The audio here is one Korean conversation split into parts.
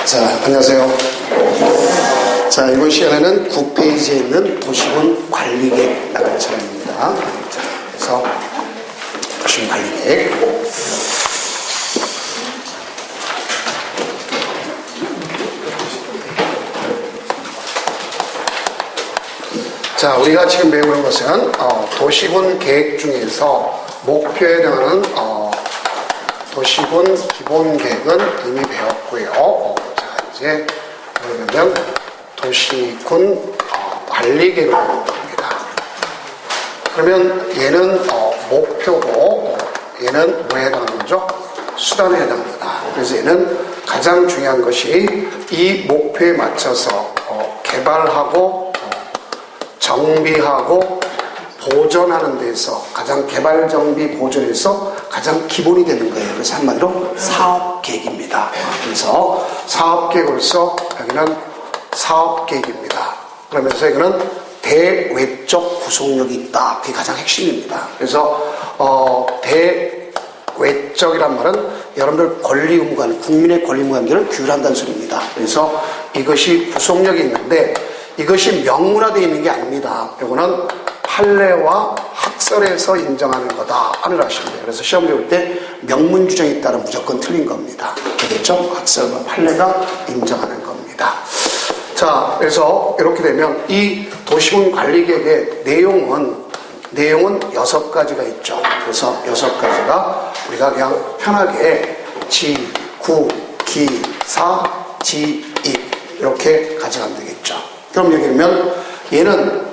자, 안녕하세요. 자, 이번 시간에는 9페이지에 있는 도시군 관리계획 나갈 차례입니다. 자, 그래서 도시군 관리계획. 자, 우리가 지금 배우는 것은 도시군 계획 중에서 목표에 해당하는 도시군 기본 계획은 이미 배웠고요. 자, 이제 그러면 도시군 관리 계획을 배웁니다. 그러면 얘는 목표고 얘는 뭐에 해당하는 거죠? 수단에 해당합니다. 그래서 얘는 가장 중요한 것이 이 목표에 맞춰서 개발하고 정비하고 보존하는 데서 가장 개발 정비 보존에서 가장 기본이 되는 거예요. 그래서 한마디로 사업계획입니다. 그래서 사업계획으로서 여기는 사업계획입니다. 그러면서 이거는 대외적 구속력이 있다. 그게 가장 핵심입니다. 그래서 대외적이란 말은 여러분들 권리의무관, 국민의 권리의무관계를 규율한다는 소리입니다. 그래서 이것이 구속력이 있는데 이것이 명문화되어 있는 게 아닙니다. 이거는 판례와 학설에서 인정하는 거다. 안을 하시면 돼요. 그래서 시험 배울 때 명문 규정에 따라 무조건 틀린 겁니다. 되겠죠? 학설과 판례가 인정하는 겁니다. 자, 그래서 이렇게 되면 이 도시군 관리계획의 내용은 6가지가 있죠. 그래서 6가지가 우리가 그냥 편하게 지, 구, 기, 사, 지, 입 이렇게 가져가면 되겠죠. 그럼 여기 보면 얘는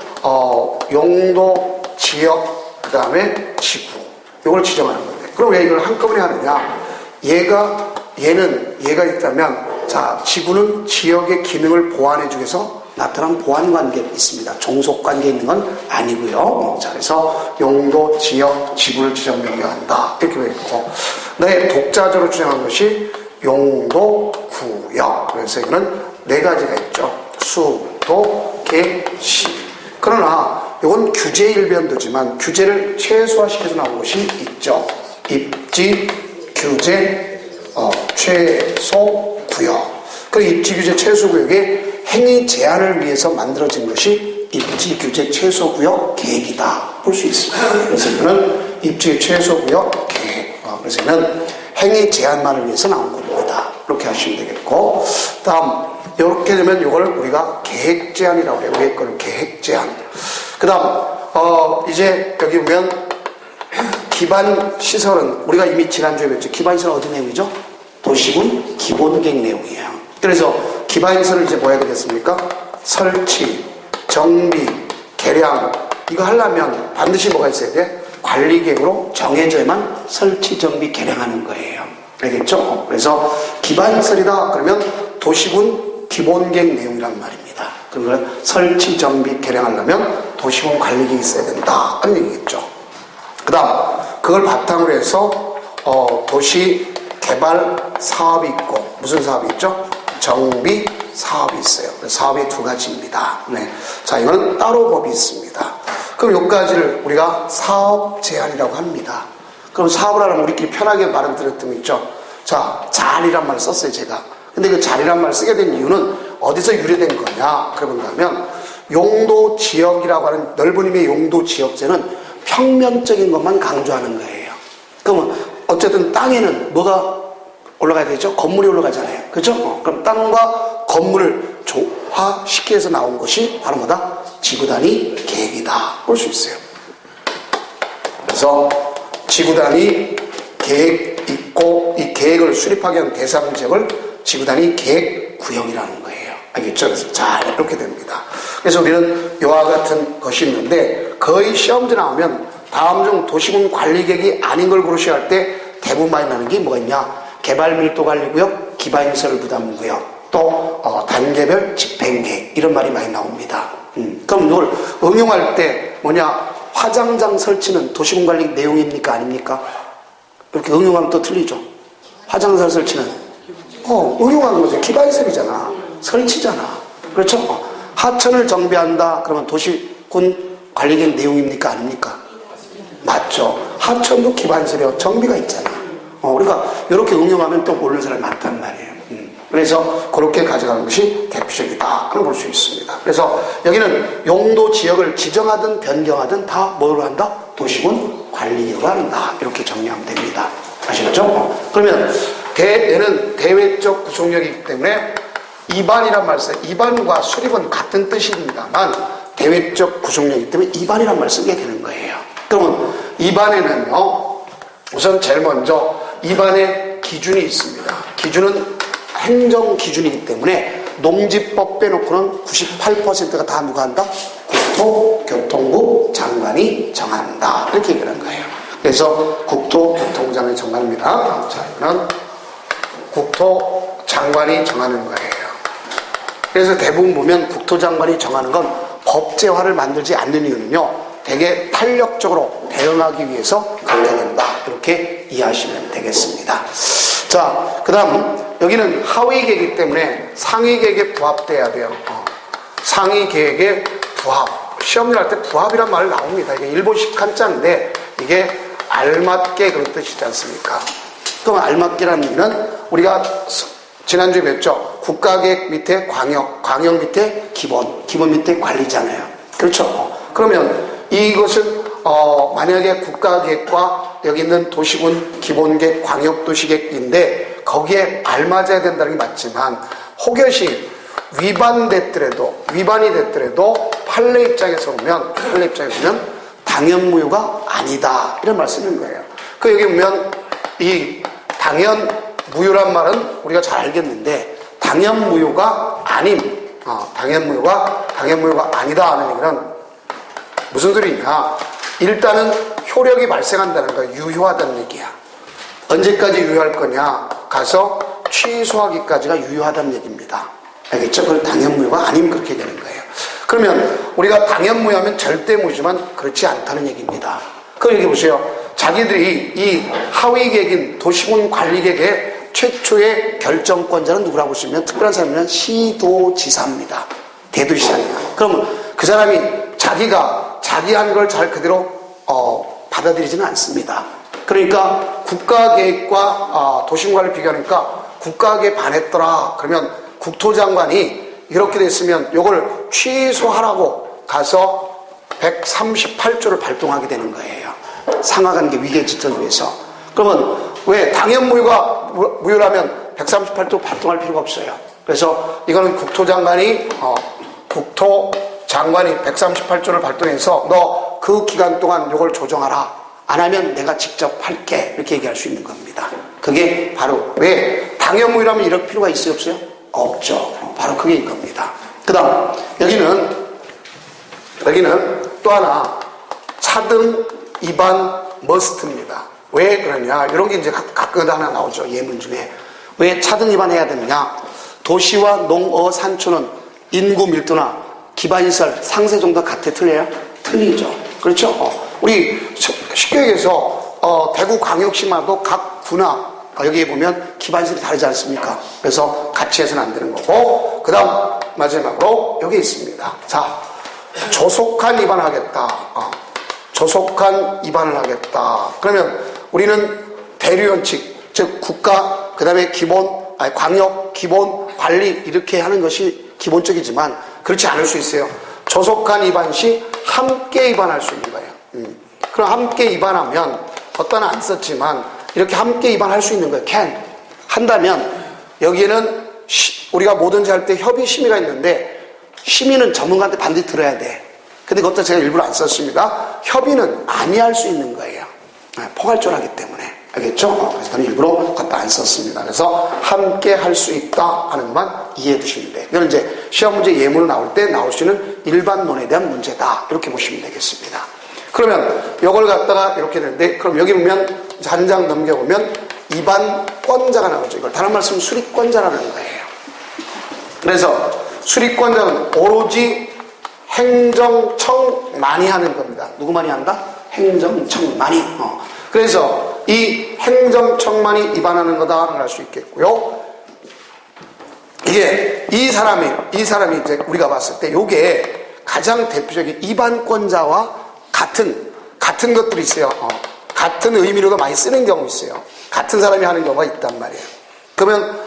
용도, 지역, 그 다음에 지구 이걸 지정하는 건데 그럼 왜 이걸 한꺼번에 하느냐? 얘가 있다면 자, 지구는 지역의 기능을 보완해 주기 위해서 나타난 보완관계가 있습니다. 종속관계 있는 건 아니고요. 자, 그래서 용도, 지역, 지구를 지정 명령한다 이렇게 되어 있고 내 독자적으로 주장한 것이 용도, 구역. 그래서 이거는 4가지가 있죠. 수, 도, 계, 시. 그러나 이건 규제 일변도지만 규제를 최소화시켜서 나온 것이 있죠. 입지, 규제, 최소, 구역. 그 입지, 규제, 최소 구역의 행위 제한을 위해서 만들어진 것이 입지, 규제, 최소 구역 계획이다. 볼 수 있습니다. 그래서 이거는 입지, 최소 구역 계획. 그래서 이거는 행위 제한만을 위해서 나온 겁니다. 이렇게 하시면 되겠고, 다음 이렇게 되면 이걸 우리가 계획 제한이라고 해요. 위에 거는 계획 제한. 그 다음 이제 여기 보면 기반 시설은 우리가 이미 지난주에 배웠죠. 기반 시설은 어떤 내용이죠? 도시군 기본 계획 내용이에요. 그래서 기반 시설은 이제 뭐 해야 되겠습니까? 설치, 정비, 개량 이거 하려면 반드시 뭐가 있어야 돼? 관리 계획으로 정해져야만 설치, 정비, 개량하는 거예요. 알겠죠? 그래서 기반 시설이다 그러면 도시군 기본 계획 내용이란 말입니다. 그러면 설치, 정비, 개량하려면 도시군 관리계획이 있어야 된다 하는 얘기겠죠. 그 다음 그걸 바탕으로 해서 도시 개발 사업이 있고 무슨 사업이 있죠? 정비 사업이 있어요. 사업이 2가지입니다. 네. 자, 이거는 따로 법이 있습니다. 그럼 여기까지를 우리가 사업 제한이라고 합니다. 그럼 사업을 하려면 우리끼리 편하게 말은 들었던 거 있죠. 자, 잘이란 말을 썼어요 제가. 근데 그 잘이란 말을 쓰게 된 이유는 어디서 유래된 거냐? 그러면 용도 지역이라고 하는 넓은 의미의 용도 지역제는 평면적인 것만 강조하는 거예요. 그러면 어쨌든 땅에는 뭐가 올라가야 되죠? 건물이 올라가잖아요. 그렇죠? 그럼 땅과 건물을 조화시켜서 해서 나온 것이 바로 뭐다? 지구단위 계획이다. 볼 수 있어요. 그래서 지구단위 계획 있고 이 계획을 수립하게 한 대상 지역을 지구단위 계획 구역이라는 거예요. 알겠죠? 그래서 잘 이렇게 됩니다. 그래서 우리는 이와 같은 것이 있는데 거의 시험지 나오면 다음 중 도시군 관리계획이 아닌 걸 고르셔야 할 때 대부분 많이 나는 게 뭐가 있냐? 개발 밀도 관리 구역, 기반시설 부담 구역, 또 단계별 집행계획 이런 말이 많이 나옵니다. 그럼 이걸 응용할 때 뭐냐? 화장장 설치는 도시군 관리 내용입니까? 아닙니까? 이렇게 응용하면 또 틀리죠. 화장장 설치는 응용하는 거죠. 기반시설이잖아. 설치잖아. 그렇죠? 하천을 정비한다. 그러면 도시군 관리계획 내용입니까? 아닙니까? 맞죠. 하천도 기반시설이요. 정비가 있잖아. 그러니까 이렇게 응용하면 또 모르는 사람이 많단 말이에요. 그래서 그렇게 가져가는 것이 대표적이다. 볼 수 있습니다. 그래서 여기는 용도 지역을 지정하든 변경하든 다 뭐로 한다? 도시군 관리계획을 한다. 이렇게 정리하면 됩니다. 아시겠죠? 그러면 얘는 대외적 구속력이기 때문에 이반이란 말 써요. 이반과 수립은 같은 뜻입니다만 대외적 구속력이기 때문에 이반이란 말 쓰게 되는 거예요. 그러면 이반에는요, 우선 제일 먼저 이반의 기준이 있습니다. 기준은 행정기준이기 때문에 농지법 빼놓고는 98%가 다 누가 한다? 국토교통부 장관이 정한다. 이렇게 얘기하는 거예요. 그래서 국토교통부 장관이 정합니다. 자, 이거는 국토장관이 정하는 거예요. 그래서 대부분 보면 국토장관이 정하는 건 법제화를 만들지 않는 이유는요, 되게 탄력적으로 대응하기 위해서 그렇게 된다. 이렇게 이해하시면 되겠습니다. 자, 그 다음 여기는 하위계획이기 때문에 상위계획에 부합돼야 돼요. 상위계획에 부합. 시험을 할 때 부합이란 말 나옵니다. 이게 일본식 한자인데 이게 알맞게 그런 뜻이지 않습니까? 그럼 알맞게라는 의미는 우리가 지난주에 배웠죠. 국가계획 밑에 광역, 광역 밑에 기본, 기본 밑에 관리잖아요. 그렇죠? 그러면 이것은 만약에 국가계획과 여기 있는 도시군 기본계획, 광역도시계획인데 거기에 알맞아야 된다는 게 맞지만 혹여시 위반이 됐더라도 판례 입장에서 보면 당연무효가 아니다 이런 말씀인 거예요. 그 여기 보면 이 당연무효란 말은 우리가 잘 알겠는데 당연무효가 아님, 당연무효가 아니다 하는 얘기는 무슨 소리냐? 일단은 효력이 발생한다는 거야. 유효하다는 얘기야. 언제까지 유효할 거냐? 가서 취소하기까지가 유효하다는 얘기입니다. 알겠죠? 그걸 당연무효가 아니면 그렇게 되는 거예요. 그러면 우리가 당연무효하면 절대무효지만 그렇지 않다는 얘기입니다. 그럼 여기 보세요. 자기들이 이 하위계획인 도시군 관리계획의 최초의 결정권자는 누구라고 보시면 특별한 사람이면 시도지사입니다. 대도시장이야. 그러면 그 사람이 자기 한 걸 잘 그대로 받아들이지는 않습니다. 그러니까 국가계획과 도시군관리 비교하니까 국가계획 반했더라. 그러면 국토장관이 이렇게 됐으면 이걸 취소하라고 가서 138조를 발동하게 되는 거예요. 상하관계 위계질서를 위해서. 그러면 왜 당연무효가 무효라면 138조 발동할 필요가 없어요. 그래서 이거는 국토장관이 138조를 발동해서 너 그 기간 동안 이걸 조정하라. 안 하면 내가 직접 할게. 이렇게 얘기할 수 있는 겁니다. 그게 바로 왜 당연무효라면 이럴 필요가 있어요? 없어요? 없죠. 바로 그게 이겁니다. 그 다음 여기는 또 하나 차등 입안 머스트입니다. 왜 그러냐? 이런 게 이제 가끔 하나 나오죠. 예문 중에. 왜 차등 입안해야 되느냐? 도시와 농어 산촌은 인구 밀도나 기반시설 상세 정도가 같아 틀려요? 틀리죠. 그렇죠? 우리 쉽게 얘기해서 대구광역시마도 각 구나 여기에 보면 기반시설이 다르지 않습니까? 그래서 같이 해서는 안 되는 거고 그 다음 마지막으로 여기 있습니다. 자, 조속한 입안하겠다. 조속한 입안을 하겠다. 그러면 우리는 대류원칙, 즉 국가, 그 다음에 광역, 기본, 관리 이렇게 하는 것이 기본적이지만 그렇지 않을 수 있어요. 조속한 입안 시 함께 입안할 수 있는 거예요. 그럼 함께 입안하면 어떠나 안 썼지만 이렇게 함께 입안할 수 있는 거예요. can 한다면 여기에는 우리가 뭐든지 할 때 협의 심의가 있는데 심의는 전문가한테 반드시 들어야 돼. 근데 그것도 제가 일부러 안 썼습니다. 협의는 아니할 수 있는 거예요. 포괄적으로 하기 때문에. 알겠죠? 그래서 저는 일부러 그것도 안 썼습니다. 그래서 함께 할 수 있다 하는 것만 이해해 두시면 돼요. 이건 이제 시험 문제 예문으로 나올 때 나올 수 있는 일반론에 대한 문제다. 이렇게 보시면 되겠습니다. 그러면 이걸 갖다가 이렇게 되는데 그럼 여기 보면 한 장 넘겨보면 입안권자가 나오죠. 이걸 다른 말씀 수립권자라는 거예요. 그래서 수립권자는 오로지 행정청만이 하는 겁니다. 누구만이 한다? 행정청만이. 그래서 이 행정청만이 입안하는 거다라고 할 수 있겠고요. 이게 이 사람이 이제 우리가 봤을 때 이게 가장 대표적인 입안권자와 같은 것들이 있어요. 같은 의미로도 많이 쓰는 경우 있어요. 같은 사람이 하는 경우가 있단 말이에요. 그러면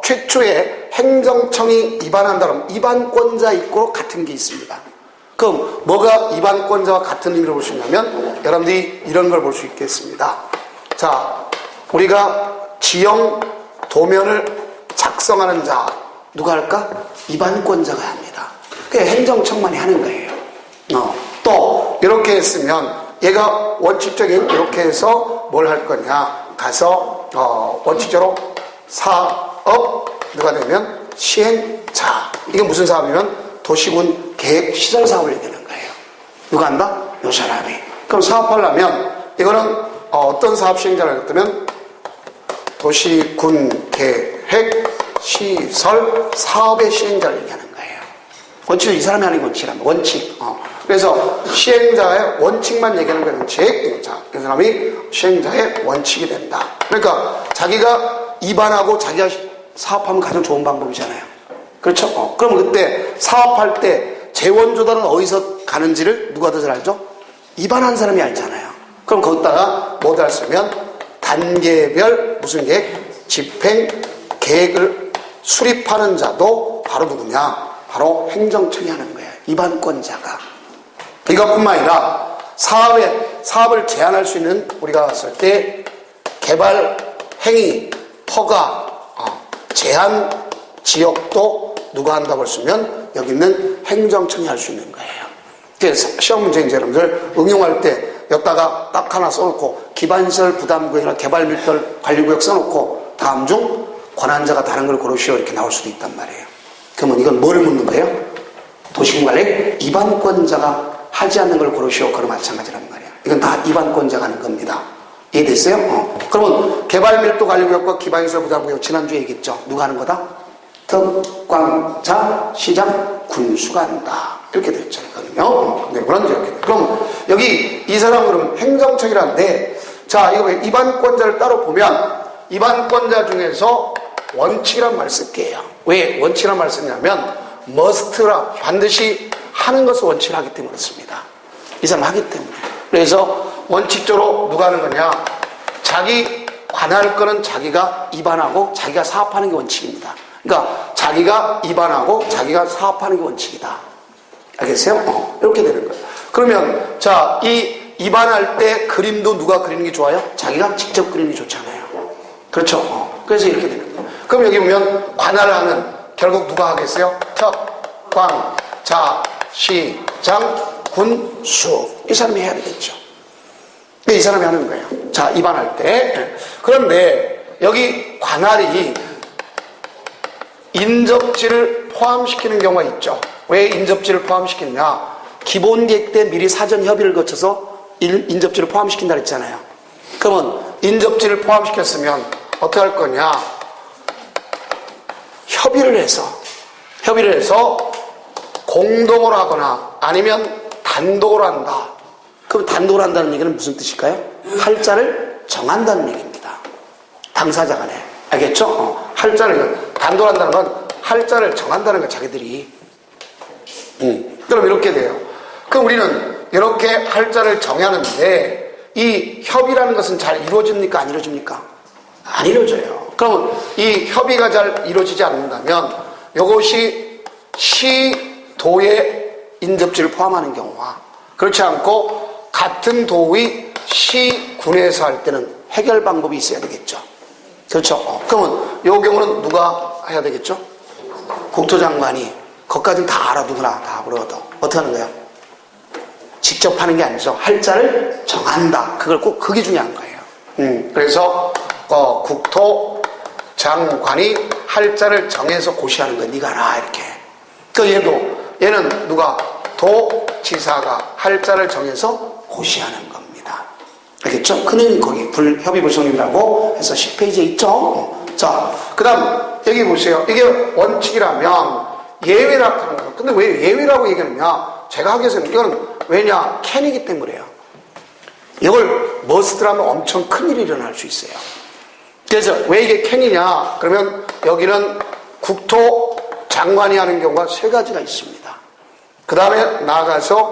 최초에 행정청이 입안한다 그러면 입안권자 있고 같은 게 있습니다. 그럼 뭐가 입안권자와 같은 의미로 볼 수 있냐면 여러분들이 이런 걸 볼 수 있겠습니다. 자, 우리가 지형 도면을 작성하는 자 누가 할까? 입안권자가 합니다. 그게 행정청만이 하는 거예요. 또 이렇게 했으면 얘가 원칙적인 이렇게 해서 뭘 할 거냐 가서 원칙적으로 사업 누가 되면 시행자. 이게 무슨 사업이면 도시군 계획 시설 사업을 얘기하는 거예요. 누가 한다? 요 사람이. 그럼 사업하려면 이거는 어떤 사업 시행자를 했다면 도시군 계획 시설 사업의 시행자를 얘기하는 거예요. 원칙은 이 사람이 하는 원칙이란 원칙. 그래서 시행자의 원칙만 얘기하는 거예요. 원칙. 자, 그 사람이 시행자의 원칙이 된다. 그러니까 자기가 입안하고 자기가 사업하면 가장 좋은 방법이잖아요. 그렇죠? 그럼 그때 사업할 때 재원 조달은 어디서 가는지를 누가 더 잘 알죠? 입안한 사람이 알잖아요. 그럼 거기다가 뭐를 할 수 있으면 단계별 무슨 계획? 집행 계획을 수립하는 자도 바로 누구냐? 바로 행정청이 하는 거예요. 입안권자가. 이것뿐만 아니라 사업을 제한할 수 있는 우리가 봤을 때 개발, 행위, 허가, 제한 지역도 누가 한다고 했으면 여기 있는 행정청이 할 수 있는 거예요. 그래서 시험 문제 이제 여러분들 응용할 때 여기다가 딱 하나 써놓고 기반시설 부담구역이나 개발밀도 관리구역 써놓고 다음 중 권한자가 다른 걸 고르시오 이렇게 나올 수도 있단 말이에요. 그러면 이건 뭐를 묻는 거예요? 도시군관리 입안권자가 하지 않는 걸 고르시오. 그럼 마찬가지란 말이에요. 이건 다 입안권자가 하는 겁니다. 이해됐어요? 그러면 개발밀도 관리구역과 기반시설 부담구역 지난주에 얘기했죠. 누가 하는 거다? 특광자, 시장, 군수가 한다. 이렇게 되어 있거든요. 네, 그런 이렇게. 그럼 여기 이 사람은 행정청이라는데, 자, 이거 입안권자를 따로 보면 입안권자 중에서 원칙이란 말 쓸게요. 왜 원칙이란 말 쓰냐면 must라 반드시 하는 것을 원칙을 하기 때문에 그렇습니다. 이 사람 하기 때문에. 그래서 원칙적으로 누가 하는 거냐? 자기 관할 거는 자기가 입안하고 자기가 사업하는 게 원칙입니다. 그러니까 자기가 입안하고 자기가 사업하는 게 원칙이다. 알겠어요? 이렇게 되는 거예요. 그러면 자, 이 입안할 때 그림도 누가 그리는 게 좋아요? 자기가 직접 그리는 게 좋잖아요. 그렇죠? 그래서 이렇게 되는 거예요. 그럼 여기 보면 관할하는 결국 누가 하겠어요? 특, 광, 자, 시, 장, 군, 수. 이 사람이 해야 되겠죠. 이 사람이 하는 거예요. 자, 입안할 때. 그런데 여기 관할이 인접지를 포함시키는 경우가 있죠. 왜 인접지를 포함시키느냐? 기본 계획 때 미리 사전 협의를 거쳐서 인접지를 포함시킨다 그랬잖아요. 그러면 인접지를 포함시켰으면 어떻게 할 거냐? 협의를 해서 공동으로 하거나 아니면 단독으로 한다. 그럼 단독으로 한다는 얘기는 무슨 뜻일까요? 할자를 정한다는 얘기입니다. 당사자 간에. 알겠죠? 할자를 단독으로 한다는 건 할자를 정한다는 거 자기들이. 그럼 이렇게 돼요. 그럼 우리는 이렇게 할자를 정하는데 이 협의라는 것은 잘 이루어집니까? 안 이루어집니까? 안 이루어져요. 그러면 이 협의가 잘 이루어지지 않는다면 이것이 시도의 인접지를 포함하는 경우와 그렇지 않고 같은 도의 시군에서 할 때는 해결 방법이 있어야 되겠죠. 그렇죠. 그러면 이 경우는 누가 해야 되겠죠? 국토장관이 거기까지는 다 알아. 누구나 다 알아도 어떻게 하는 거예요? 직접 하는 게 아니죠. 할자를 정한다. 그걸 꼭 그게 중요한 거예요. 그래서 국토장관이 할자를 정해서 고시하는 거예요. 네가 알아 이렇게. 그 얘는 누가 도지사가 할자를 정해서 고시하는 겁니다. 알겠죠? 그 내용이 거기 협의불성립이라고 해서 10페이지에 있죠. 자, 그 다음 여기 보세요. 이게 원칙이라면 예외라고 하는 거예요. 근데 왜 예외라고 얘기하느냐? 제가 하기 위해서는 이거는 왜냐? 캔이기 때문에요. 이걸 머스트라면 엄청 큰일이 일어날 수 있어요. 그래서 왜 이게 캔이냐? 그러면 여기는 국토장관이 하는 경우가 3가지가 있습니다. 그 다음에 나아가서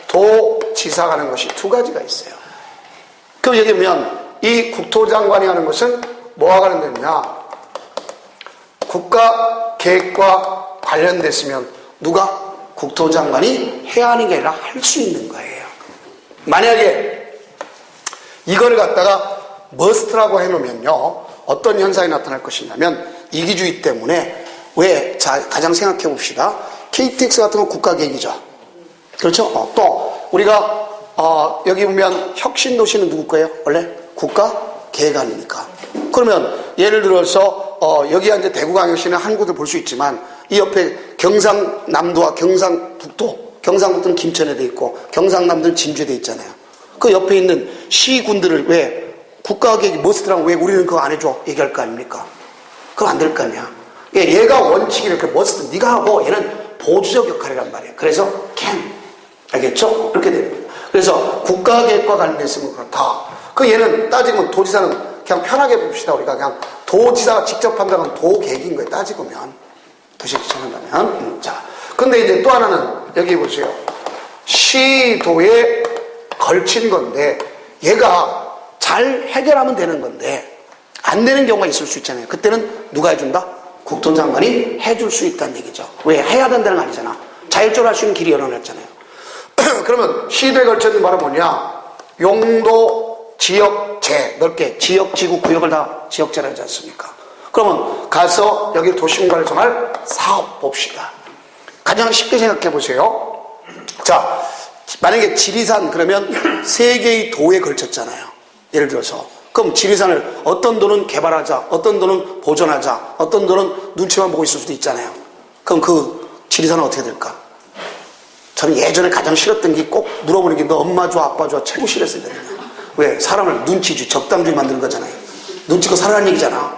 도지사가 하는 것이 2가지가 있어요. 그럼 여기 보면 이 국토장관이 하는 것은 뭐가 관련되느냐? 국가 계획과 관련됐으면 누가? 국토장관이 해야 하는 게 아니라 할 수 있는 거예요. 만약에 이걸 갖다가 머스트라고 해놓으면요, 어떤 현상이 나타날 것이냐면 이기주의 때문에 왜? 자, 가장 생각해 봅시다. KTX 같은 건 국가계획이죠. 그렇죠? 또 우리가 여기 보면 혁신도시는 누구 거예요? 원래 국가계획 아닙니까? 그러면 예를 들어서 여기가 이제 대구광역시는 한 곳을 볼 수 있지만 이 옆에 경상남도와 경상북도는 김천에 돼 있고 경상남도는 진주에 돼 있잖아요. 그 옆에 있는 시군들을 왜 국가계획이 머스트라고 왜 우리는 그거 안 해줘? 얘기할 거 아닙니까? 그럼 안 될 거 아니야. 얘가 원칙이 이렇게 머스트 네가 하고 얘는 보조적 역할이란 말이에요. 그래서 can. 알겠죠? 이렇게 되는 거예요. 그래서 국가계획과 관련됐으면 그렇다. 그 얘는 따지면 도지사는 그냥 편하게 봅시다. 우리가 그냥 도지사가 직접 한다면 도계획인 거예요. 따지고 보면. 도시 지정한다면. 자. 근데 이제 또 하나는 여기 보세요. 시도에 걸친 건데 얘가 잘 해결하면 되는 건데 안 되는 경우가 있을 수 있잖아요. 그때는 누가 해준다? 국토장관이 해줄 수 있다는 얘기죠. 왜? 해야 된다는 거 아니잖아. 자율적으로 할 수 있는 길이 열어놨잖아요. 그러면 시도에 걸쳐있는 바로 뭐냐? 용도, 지역제, 넓게 지역, 지구, 구역을 다 지역제라 하지 않습니까? 그러면 가서 여기 도시공간을 정할 사업 봅시다. 가장 쉽게 생각해 보세요. 자, 만약에 지리산 그러면 3개의 도에 걸쳤잖아요. 예를 들어서 그럼 지리산을 어떤 도는 개발하자, 어떤 도는 보존하자, 어떤 도는 눈치만 보고 있을 수도 있잖아요. 그럼 그 지리산은 어떻게 될까? 저는 예전에 가장 싫었던 게 꼭 물어보는 게 너 엄마 좋아 아빠 좋아 최고 싫었어요. 왜? 사람을 눈치주의 적당주의 만드는 거잖아요. 눈치가 살아라는 얘기잖아.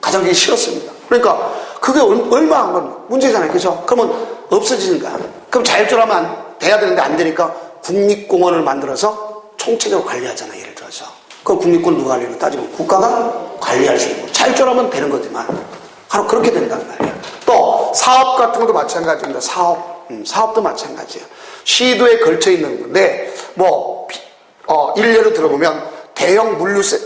가장 그게 싫었습니다. 그러니까 그게 얼마 안 건 문제잖아요. 그죠? 그러면 없어지는 거야. 그럼 자율적으로 하면 돼야 되는데 안 되니까 국립공원을 만들어서 총체적으로 관리하잖아요. 예를 들어서. 그럼 국립공원 누가 관리하는 따지면 국가가 관리할 수 있고 자율적으로 하면 되는 거지만 바로 그렇게 된다는 말이에요. 또 사업 같은 것도 마찬가지입니다. 사업도 마찬가지예요. 시도에 걸쳐 있는 건데 일례로 들어보면 대형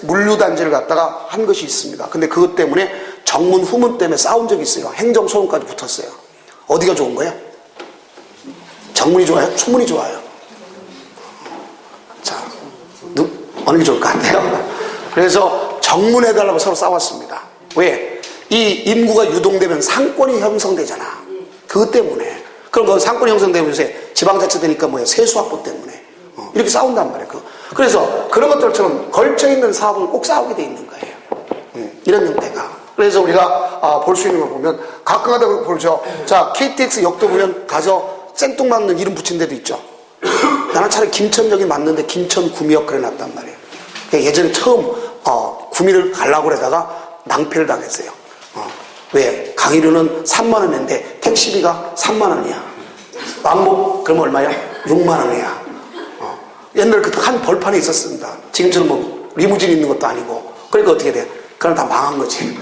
물류단지를 갖다가 한 것이 있습니다. 근데 그것 때문에 정문 후문 때문에 싸운 적이 있어요. 행정소송까지 붙었어요. 어디가 좋은 거예요? 정문이 좋아요? 후문이 좋아요? 자, 어느 게 좋을 것 같아요? 그래서 정문해달라고 서로 싸웠습니다. 왜? 이 인구가 유동되면 상권이 형성되잖아. 그것 때문에. 그럼 그 상권이 형성되면 요새 지방자치 되니까 세수 확보 때문에. 이렇게 싸운단 말이에요. 그래서 그런 것들처럼 걸쳐있는 사업은 꼭 싸우게 돼 있는 거예요. 이런 형태가. 그래서 우리가 볼 수 있는 걸 보면 가끔가다 보죠. 자, KTX 역도 보면 가서 생뚱맞는 이름 붙인 데도 있죠. 나는 차라리 김천역이 맞는데 김천구미역 그래 놨단 말이에요. 예전에 처음 구미를 가려고 그러다가 낭패를 당했어요. 왜? 강의료는 3만 원인데 택시비가 3만 원이야. 왕복 그러면 얼마야? 6만 원이야. 옛날에 그 한 벌판에 있었습니다. 지금처럼 리무진 있는 것도 아니고. 그러니까 어떻게 돼? 그럼 다 망한 거지.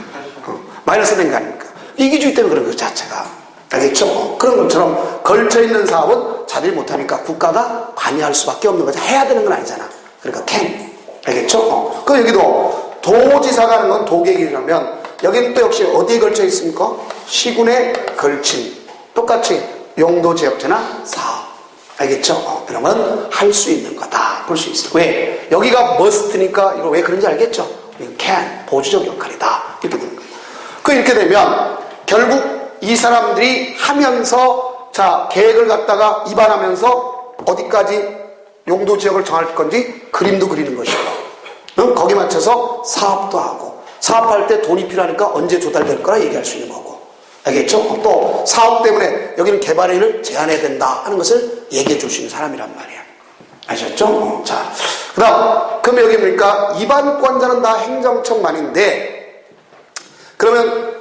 마이너스 된 거 아닙니까? 이기주의 때문에 그런 것 자체가. 알겠죠? 그런 것처럼 걸쳐있는 사업은 자들이 못하니까 국가가 관여할 수밖에 없는 거죠. 해야 되는 건 아니잖아. 그러니까 can. 알겠죠? 그 여기도 도지사가 하는 건 도계획이라면 여기는 또 역시 어디에 걸쳐 있습니까? 시군에 걸친 똑같이 용도지역제나 사업. 알겠죠? 이런 건 할 수 있는 거다. 볼 수 있어요. 왜? 여기가 must니까 이거 왜 그런지 알겠죠? can. 보조적 역할이다. 이렇게 되는 거예요. 이렇게 되면 결국 이 사람들이 하면서 자 계획을 갖다가 입안하면서 어디까지 용도지역을 정할 건지 그림도 그리는 것이고 거기 맞춰서 사업도 하고 사업할 때 돈이 필요하니까 언제 조달될 거라 얘기할 수 있는 거고 알겠죠? 또 사업 때문에 여기는 개발일을 제한해야 된다 하는 것을 얘기해 줄 수 있는 사람이란 말이야. 아셨죠? 자, 그럼 여기 보니까 입안권자는 다 행정청만인데 그러면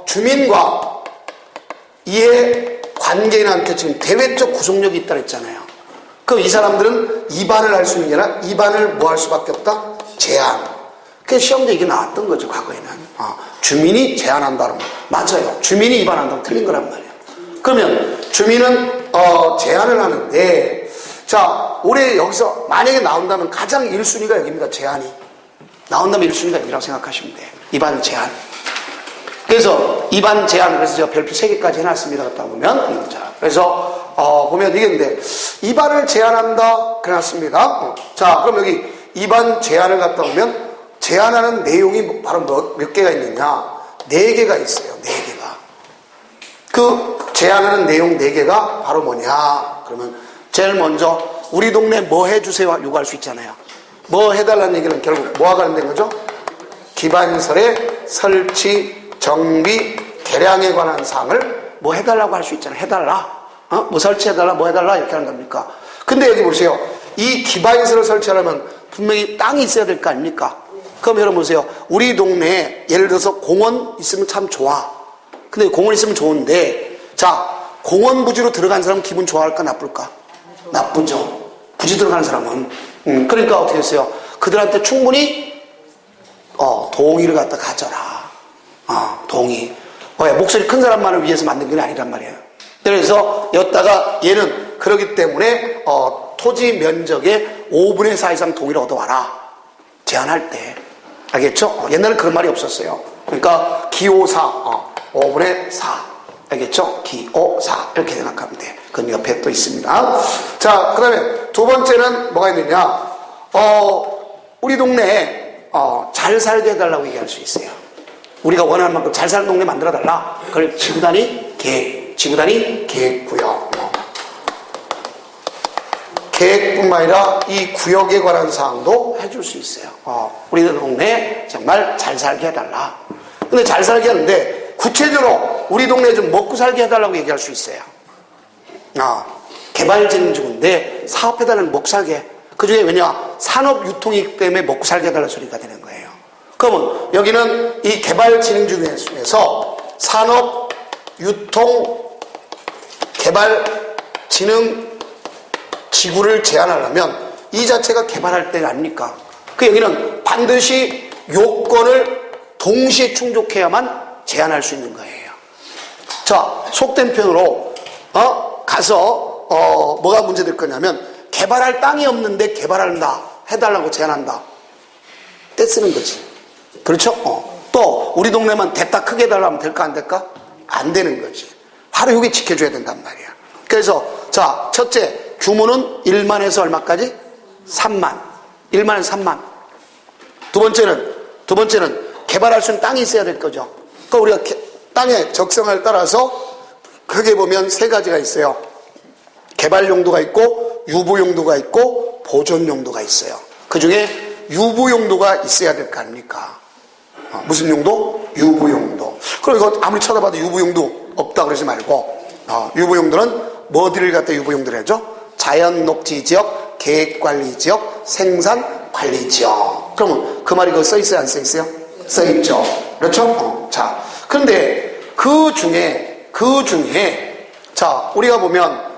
주민과 이해 관계인한테 지금 대외적 구속력이 있다 그랬잖아요. 그럼 이 사람들은 입안을 할 수 있는 게 아니라 입안을 뭐 할 수밖에 없다? 제한. 그 시험도 이게 나왔던 거죠, 과거에는. 주민이 제한한다 그러면 맞아요. 주민이 입안한다면 틀린 거란 말이에요. 그러면 주민은 제한을 하는데 자, 올해 여기서 만약에 나온다면 가장 1순위가 여기입니다. 제한이. 나온다면 1순위가 여기라고 생각하시면 돼요. 입안 제한. 그래서 입안 제한, 그래서 제가 별표 3개까지 해놨습니다. 갖다 보면. 자, 그래서, 보면 이게인데, 입안을 제한한다. 해놨습니다. 자, 그럼 여기 입안 제한을 갖다 보면, 제한하는 내용이 바로 몇 개가 있느냐? 4개가 있어요. 4개가. 그 제한하는 내용 4개가 바로 뭐냐? 그러면, 제일 먼저, 우리 동네 뭐 해주세요? 요구할 수 있잖아요. 뭐 해달라는 얘기는 결국 뭐와 관련된 거죠? 기반설의 설치, 정비, 개량에 관한 사항을 뭐 해달라고 할 수 있잖아요. 해달라. 뭐 설치해달라, 뭐 해달라, 이렇게 하는 겁니까? 근데 여기 보세요. 이 기반시설을 설치하려면 분명히 땅이 있어야 될 거 아닙니까? 그럼 여러분 보세요. 우리 동네에 예를 들어서 공원 있으면 참 좋아. 근데 공원 있으면 좋은데, 자, 공원 부지로 들어간 사람은 기분 좋아할까, 나쁠까? 나쁘죠. 부지 들어가는 사람은. 그러니까 어떻게 했어요? 그들한테 충분히, 동의를 갖다 가져라. 동의. 왜? 목소리 큰 사람만을 위해서 만든 게 아니란 말이에요. 그래서 여기다가 얘는 그러기 때문에 토지 면적의 5분의 4 이상 동의를 얻어와라. 제한할 때. 알겠죠? 옛날에 그런 말이 없었어요. 그러니까 기호사 5분의 4. 알겠죠? 기호사 이렇게 생각하면 돼. 그건 옆에 또 있습니다. 자, 그 다음에 두 번째는 뭐가 있느냐? 우리 동네에 잘 살게 해달라고 얘기할 수 있어요. 우리가 원하는 만큼 잘 사는 동네 만들어달라. 그걸 지구단위 계획, 지구단위 계획구역. 계획뿐만 아니라 이 구역에 관한 사항도 해줄 수 있어요. 우리 동네에 정말 잘 살게 해달라. 근데 잘 살게 하는데 구체적으로 우리 동네에 좀 먹고 살게 해달라고 얘기할 수 있어요. 개발진흥지구인데 사업해달라는 먹고 살게. 그 중에 왜냐? 산업유통이기 때문에 먹고 살게 해달라는 소리가 되는 거예요. 그러면 여기는 이 개발진흥지구 중에서 산업유통개발진흥지구를 제한하려면 이 자체가 개발할 때가 아닙니까? 그 여기는 반드시 요건을 동시에 충족해야만 제한할 수 있는 거예요. 자, 속된 표현으로 가서 뭐가 문제될 거냐면 개발할 땅이 없는데 개발한다 해달라고 제한한다. 떼쓰는 거지. 그렇죠? 또 우리 동네만 됐다 크게 해달라면 될까 안 될까? 안 되는 거지. 바로 여기 지켜줘야 된단 말이야. 그래서 자, 첫째 규모는 1만에서 얼마까지? 3만. 1만에서 3만. 두 번째는 개발할 수 있는 땅이 있어야 될 거죠. 그러니까 우리가 땅의 적성을 따라서 크게 보면 3가지가 있어요. 개발 용도가 있고 유보 용도가 있고 보존 용도가 있어요. 그 중에 유보 용도가 있어야 될 거 아닙니까? 무슨 용도? 유보 용도. 그럼 이거 아무리 쳐다봐도 유보 용도 없다 그러지 말고 유보 용도는 뭐들을 갖다 유보 용도를 해줘? 자연 녹지 지역, 계획 관리 지역, 생산 관리 지역. 그러면 그 말이 거기 써 있어요, 안 써 있어요? 써 있죠. 그렇죠? 자, 그런데 그 중에 자, 우리가 보면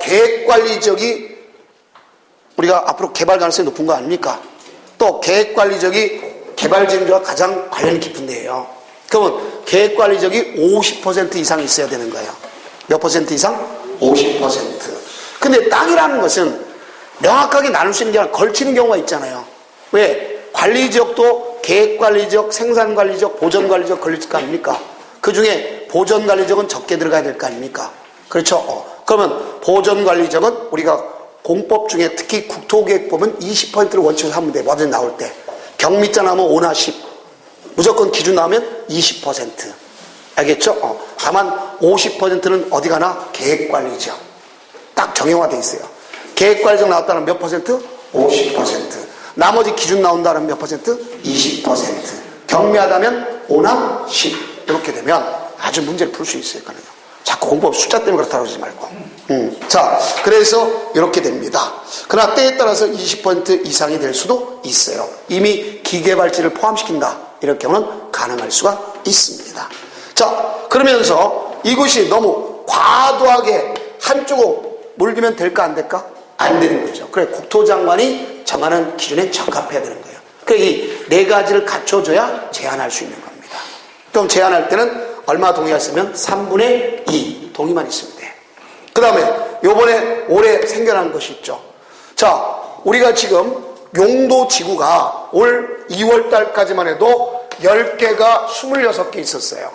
계획 관리 지역이 우리가 앞으로 개발 가능성이 높은 거 아닙니까? 또 계획 관리 지역이 개발진흥지와 가장 관련이 깊은 데예요. 그러면 계획 관리 지역이 50% 이상 있어야 되는 거예요. 몇 퍼센트 이상? 50%. 근데 땅이라는 것은 명확하게 나눌 수 있는 게 아니라 걸치는 경우가 있잖아요. 왜? 관리지역도 계획관리지역, 생산관리지역, 보전관리지역 걸릴 거 아닙니까? 그 중에 보전관리지역은 적게 들어가야 될 거 아닙니까? 그렇죠? 그러면 보전관리지역은 우리가 공법 중에 특히 국토계획법은 20%를 원칙으로 하면 돼. 뭐든 나올 때. 경미자 나오면 5나 10. 무조건 기준 나오면 20%. 알겠죠? 다만 50%는 어디 가나? 계획관리지역. 딱 정형화되어 있어요. 계획관리지역 나왔다는 몇 퍼센트? 50%. 나머지 기준 나온다는 몇 퍼센트? 20%. 경미하다면 5나 10. 이렇게 되면 아주 문제를 풀 수 있을 거예요. 자꾸 공법 숫자 때문에 그렇다고 하지 말고. 자, 그래서 이렇게 됩니다. 그러나 때에 따라서 20% 이상이 될 수도 있어요. 이미 기계발지를 포함시킨다. 이럴 경우는 가능할 수가 있습니다. 자, 그러면서 이것이 너무 과도하게 한쪽으로 몰리면 될까 안 될까? 안 되는 거죠. 그래, 국토장관이 정하는 기준에 적합해야 되는 거예요. 그래, 이 4가지를 갖춰줘야 제한할 수 있는 겁니다. 그럼 제한할 때는 얼마 동의했으면 3분의 2 동의만 있으면 돼. 그 다음에 요번에 올해 생겨난 것이 있죠. 자, 우리가 지금 용도지구가 올 2월 달까지만 해도 10개가 26개 있었어요.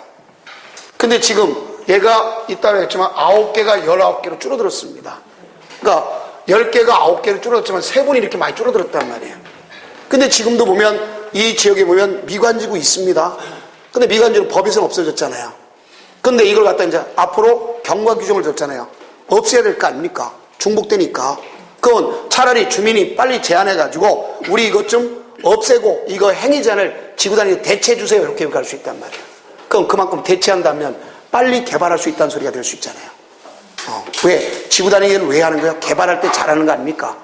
근데 지금 얘가 이따가 했지만 9개가 19개로 줄어들었습니다. 그러니까 10개가 9개로 줄어들었지만 3분이 이렇게 많이 줄어들었단 말이에요. 근데 지금도 보면 이 지역에 보면 미관지구 있습니다. 근데 미관지구 법에서는 없어졌잖아요. 근데 이걸 갖다 이제 앞으로 경과 규정을 줬잖아요. 없애야 될 거 아닙니까? 중복되니까. 그건 차라리 주민이 빨리 제안해가지고 우리 이것 좀 없애고 이거 행위 제한을 지구단위로 대체해주세요. 이렇게 얘기할 수 있단 말이에요. 그럼 그만큼 대체한다면 빨리 개발할 수 있다는 소리가 될 수 있잖아요. 왜? 지구단위는 왜 하는 거예요? 개발할 때 잘하는 거 아닙니까?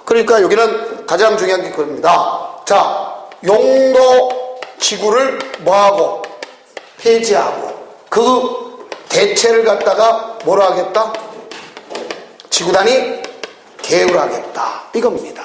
그러니까 여기는 가장 중요한 게 그겁니다. 자, 용도 지구를 뭐하고? 폐지하고 그 대체를 갖다가 뭐로 하겠다? 지구단위 계율하겠다. 이겁니다.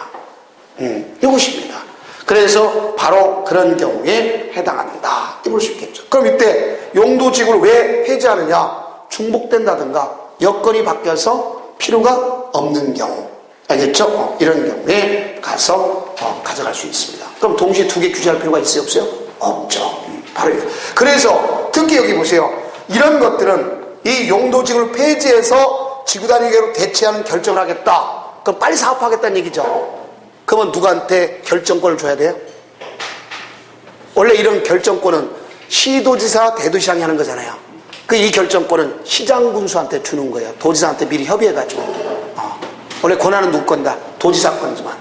이것입니다. 그래서 바로 그런 경우에 해당한다. 이볼 수 있겠죠. 그럼 이때 용도지구를 왜 폐지하느냐? 중복된다든가 여건이 바뀌어서 필요가 없는 경우. 알겠죠? 이런 경우에 가서 가져갈 수 있습니다. 그럼 동시에 2개 규제할 필요가 있어요? 없어요? 없죠. 바로 이거. 그래서 특히 여기 보세요. 이런 것들은 이 용도지구를 폐지해서 지구단위계로 대체하는 결정을 하겠다. 그럼 빨리 사업하겠다는 얘기죠. 그러면 누구한테 결정권을 줘야 돼요? 원래 이런 결정권은 시도지사, 대도시장이 하는 거잖아요. 이 결정권은 시장군수한테 주는 거예요. 도지사한테 미리 협의해가지고. 원래 권한은 누구 건다? 도지사 건지만.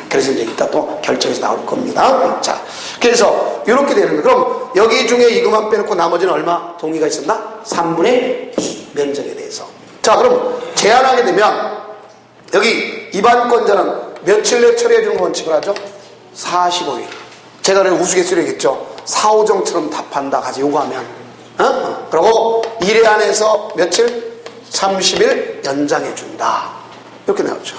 그래서 이제 이따 또 결정해서 나올 겁니다. 자, 그래서 이렇게 되는 거예요. 그럼 여기 중에 이것만 빼놓고 나머지는 얼마 동의가 있었나? 3분의 2 면적에 대해서. 자, 그럼 제한하게 되면 여기 입안권자는 며칠 내에 처리해 주는 원칙을 하죠? 45일. 제가 우스갯소리 얘기했죠. 사오정처럼 답한다 가지 요구하면. 그리고 1회 안에서 며칠? 30일 연장해 준다. 이렇게 나오죠.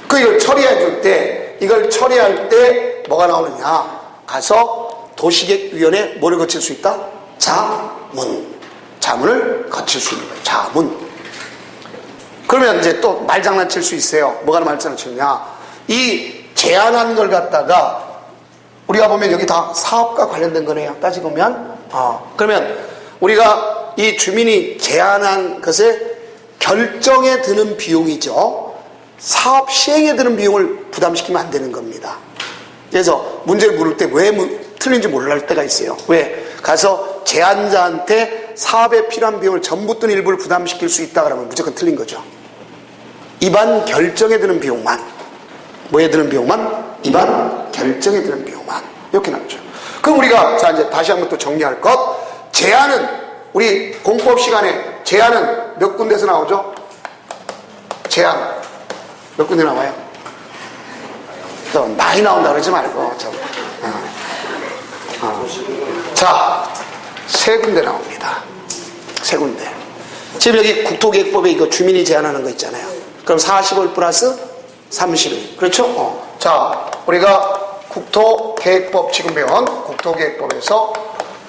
이걸 처리해 줄 때, 이걸 처리할 때 뭐가 나오느냐? 가서 도시계획위원회 뭐를 거칠 수 있다? 자문. 자문을 거칠 수 있는 거예요. 자문. 그러면 이제 또 말장난칠 수 있어요. 뭐가 말장난치느냐? 이 제안한 걸 갖다가 우리가 보면 여기 다 사업과 관련된 거네요. 따지고 보면. 그러면 우리가 이 주민이 제안한 것에 결정에 드는 비용이죠. 사업 시행에 드는 비용을 부담시키면 안 되는 겁니다. 그래서 문제를 물을 때 왜 틀린지 몰랄 때가 있어요. 왜? 가서 제안자한테 사업에 필요한 비용을 전부 또는 일부를 부담시킬 수 있다 그러면 무조건 틀린 거죠. 입안 결정에 드는 비용만. 뭐에 드는 비용만? 입안 결정에 드는 비용만. 이렇게 나오죠. 그럼 우리가 자 이제 다시 한번 또 정리할 것. 제안은 우리 공법 시간에 제안은 몇 군데서 나오죠? 제안 몇 군데 나와요? 또 많이 나온다 그러지 말고 자, 3군데 나옵니다. 3군데. 지금 여기 국토계획법에 이거 주민이 제안하는 거 있잖아요. 그럼 45일 플러스 30일. 그렇죠? 자, 우리가 국토계획법 지금 배운 국토계획법에서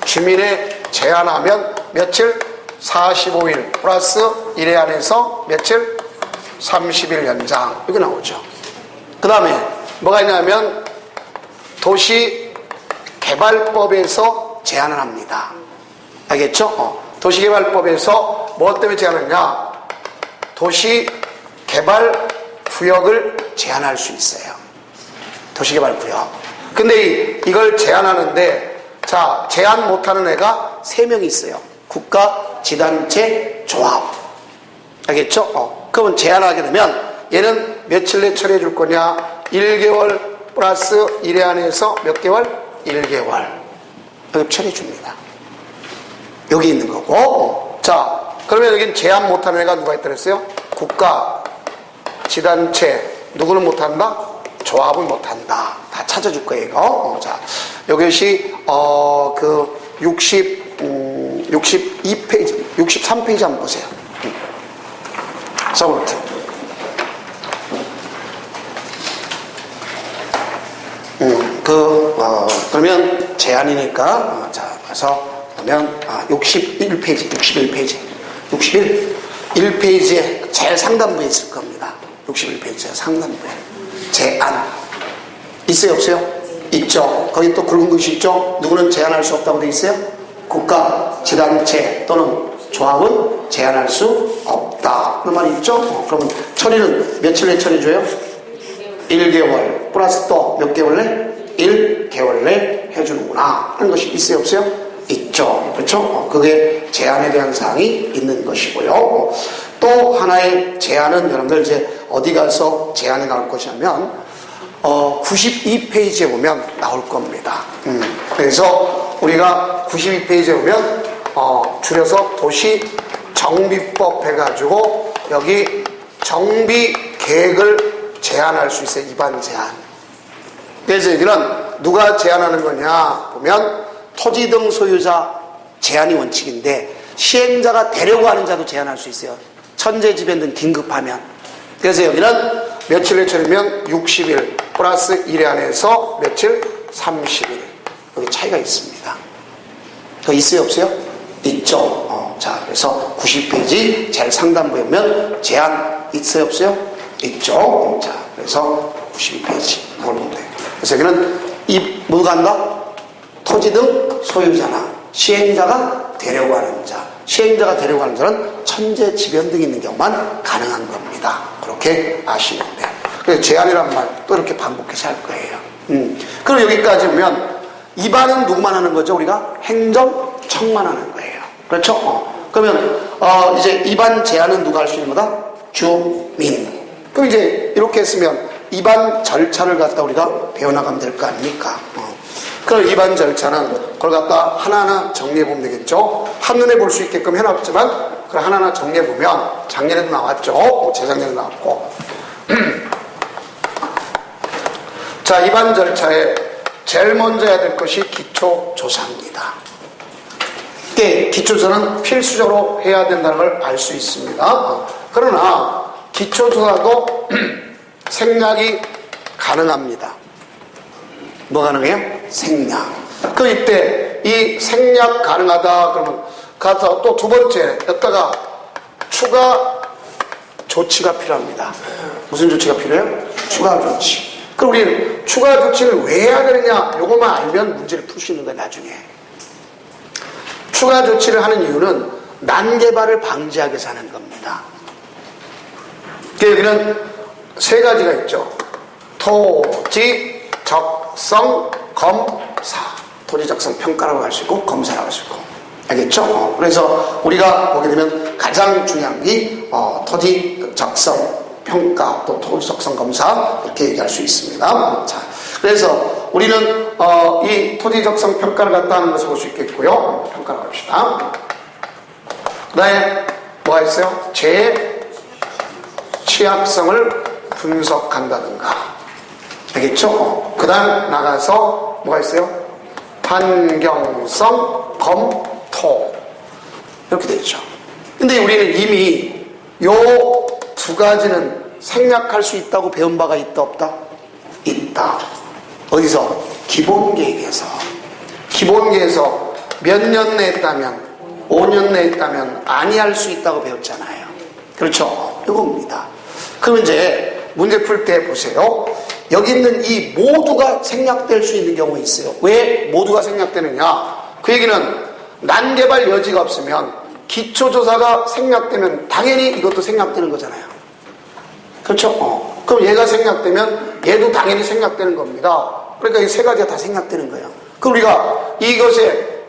주민의 제안하면 며칠? 45일 플러스 1회 안에서 며칠? 30일 연장. 이거 나오죠. 그 다음에 뭐가 있냐면 도시개발법에서 제안을 합니다. 알겠죠? 도시개발법에서 뭐 때문에 제안하느냐? 도시개발구역을 제한할 수 있어요. 도시개발구역. 근데 이걸 제한하는데 자, 제한 못하는 애가 3명이 있어요. 국가, 지단체, 조합. 알겠죠? 그러면 제한하게 되면 얘는 며칠 내에 처리해 줄 거냐? 1개월 플러스 1회 안에서 몇 개월? 1개월. 여기 처리해 줍니다. 여기 있는 거고. 자, 그러면 여기는 제한 못하는 애가 누가 있다 그랬어요? 국가, 지단체, 누구는 못한다? 조합은 못한다. 다 찾아줄 거예요, 이거. 자, 이것이, 62페이지, 63페이지 한번 보세요. 서브노트. 그러면 제한이니까, 자, 가서 보면, 61페이지. 1페이지에 제일 상단부에 있을 겁니다. 61페이지 상단부에. 제안. 있어요, 없어요? 있죠. 거기 또 굵은 것이 있죠. 누구는 제한할 수 없다고 돼 있어요? 국가, 지단체 또는 조합은 제한할 수 없다. 그런 말이 있죠. 그러면 처리는 며칠 내 처리줘요? 1개월 플러스 또 몇 개월 내? 1개월 내 해주는구나 하는 것이 있어요 없어요? 있죠. 그렇죠? 그게 제한에 대한 사항이 있는 것이고요. 또 하나의 제한은 여러분들 이제 어디 가서 제한이 나올 것이냐면 92페이지에 보면 나올 겁니다. 그래서 우리가 92페이지에 보면 줄여서 도시정비법 해가지고 여기 정비 계획을 제한할 수 있어요. 입안 제한. 그래서 여기는 누가 제한하는 거냐 보면 토지 등 소유자 제한이 원칙인데 시행자가 되려고 하는 자도 제한할 수 있어요. 천재지변 등 긴급하면. 그래서 여기는 며칠 내 처리면 60일 플러스 1회 안에서 며칠? 30일. 여기 차이가 있습니다. 더 있어요 없어요? 있죠. 자, 그래서 90페이지 제일 상단부에 보면 제한 있어요 없어요? 있죠. 자, 그래서 92페이지 보면 돼요. 그래서 여기는 뭐가 한다? 토지 등 소유자나 시행자가 되려고 하는 자. 시행자가 되려고 하는 자는 천재지변 등이 있는 경우만 가능한 겁니다. 그렇게 아시면 돼요. 그래서 제한이란 말 또 이렇게 반복해서 할 거예요. 그럼 여기까지 오면 입안은 누구만 하는 거죠? 우리가 행정청만 하는 거예요. 그렇죠? 그러면 이제 입안 제한은 누가 할 수 있는 거다? 주민. 그럼 이제 이렇게 했으면 입안 절차를 갖다 우리가 배워나가면 될 거 아닙니까? 그럼 입안 절차는 그걸 갖다 하나하나 정리해보면 되겠죠? 한눈에 볼 수 있게끔 해놨지만 그걸 하나하나 정리해보면 작년에도 나왔죠? 재작년에도 나왔고 자, 입안 절차에 제일 먼저 해야 될 것이 기초조사입니다. 이게 기초조사는 필수적으로 해야 된다는 걸 알 수 있습니다. 그러나 기초조사도 생략이 가능합니다. 뭐 가능해요? 생략. 그 이때 이 생략 가능하다 그러면 가서 또 두 번째 여기다가 추가 조치가 필요합니다. 무슨 조치가 필요해요? 추가 조치. 그럼 우리는 추가 조치를 왜 해야 되느냐 요것만 알면 문제를 풀 수 있는 거예요. 나중에 추가 조치를 하는 이유는 난개발을 방지하기 위해서 하는 겁니다. 여기는 세 가지가 있죠. 토지 적성 검사. 토지 적성 평가라고 할 수 있고 검사라고 할 수 있고. 알겠죠? 그래서 우리가 보게 되면 가장 중요한 게 토지 적성 평가 또 토지 적성 검사 이렇게 얘기할 수 있습니다. 자, 그래서 우리는 이 토지 적성 평가를 갖다 하는 것을 볼 수 있겠고요. 평가를 합시다. 그 다음에 뭐가 있어요? 제 취약성을 분석한다든가. 알겠죠? 그 다음 나가서 뭐가 있어요? 환경성 검토. 이렇게 되죠. 근데 우리는 이미 요 두 가지는 생략할 수 있다고 배운 바가 있다 없다? 있다. 어디서? 기본계획에서. 기본계획에서 몇 년 내에 했다면 5년 내에 했다면 아니할 수 있다고 배웠잖아요. 그렇죠? 이겁니다. 그럼 이제 문제 풀 때 보세요. 여기 있는 이 모두가 생략될 수 있는 경우가 있어요. 왜 모두가 생략되느냐? 그 얘기는 난개발 여지가 없으면 기초조사가 생략되면 당연히 이것도 생략되는 거잖아요. 그렇죠? 그럼 얘가 생략되면 얘도 당연히 생략되는 겁니다. 그러니까 이 세 가지가 다 생략되는 거예요. 그럼 우리가 이것에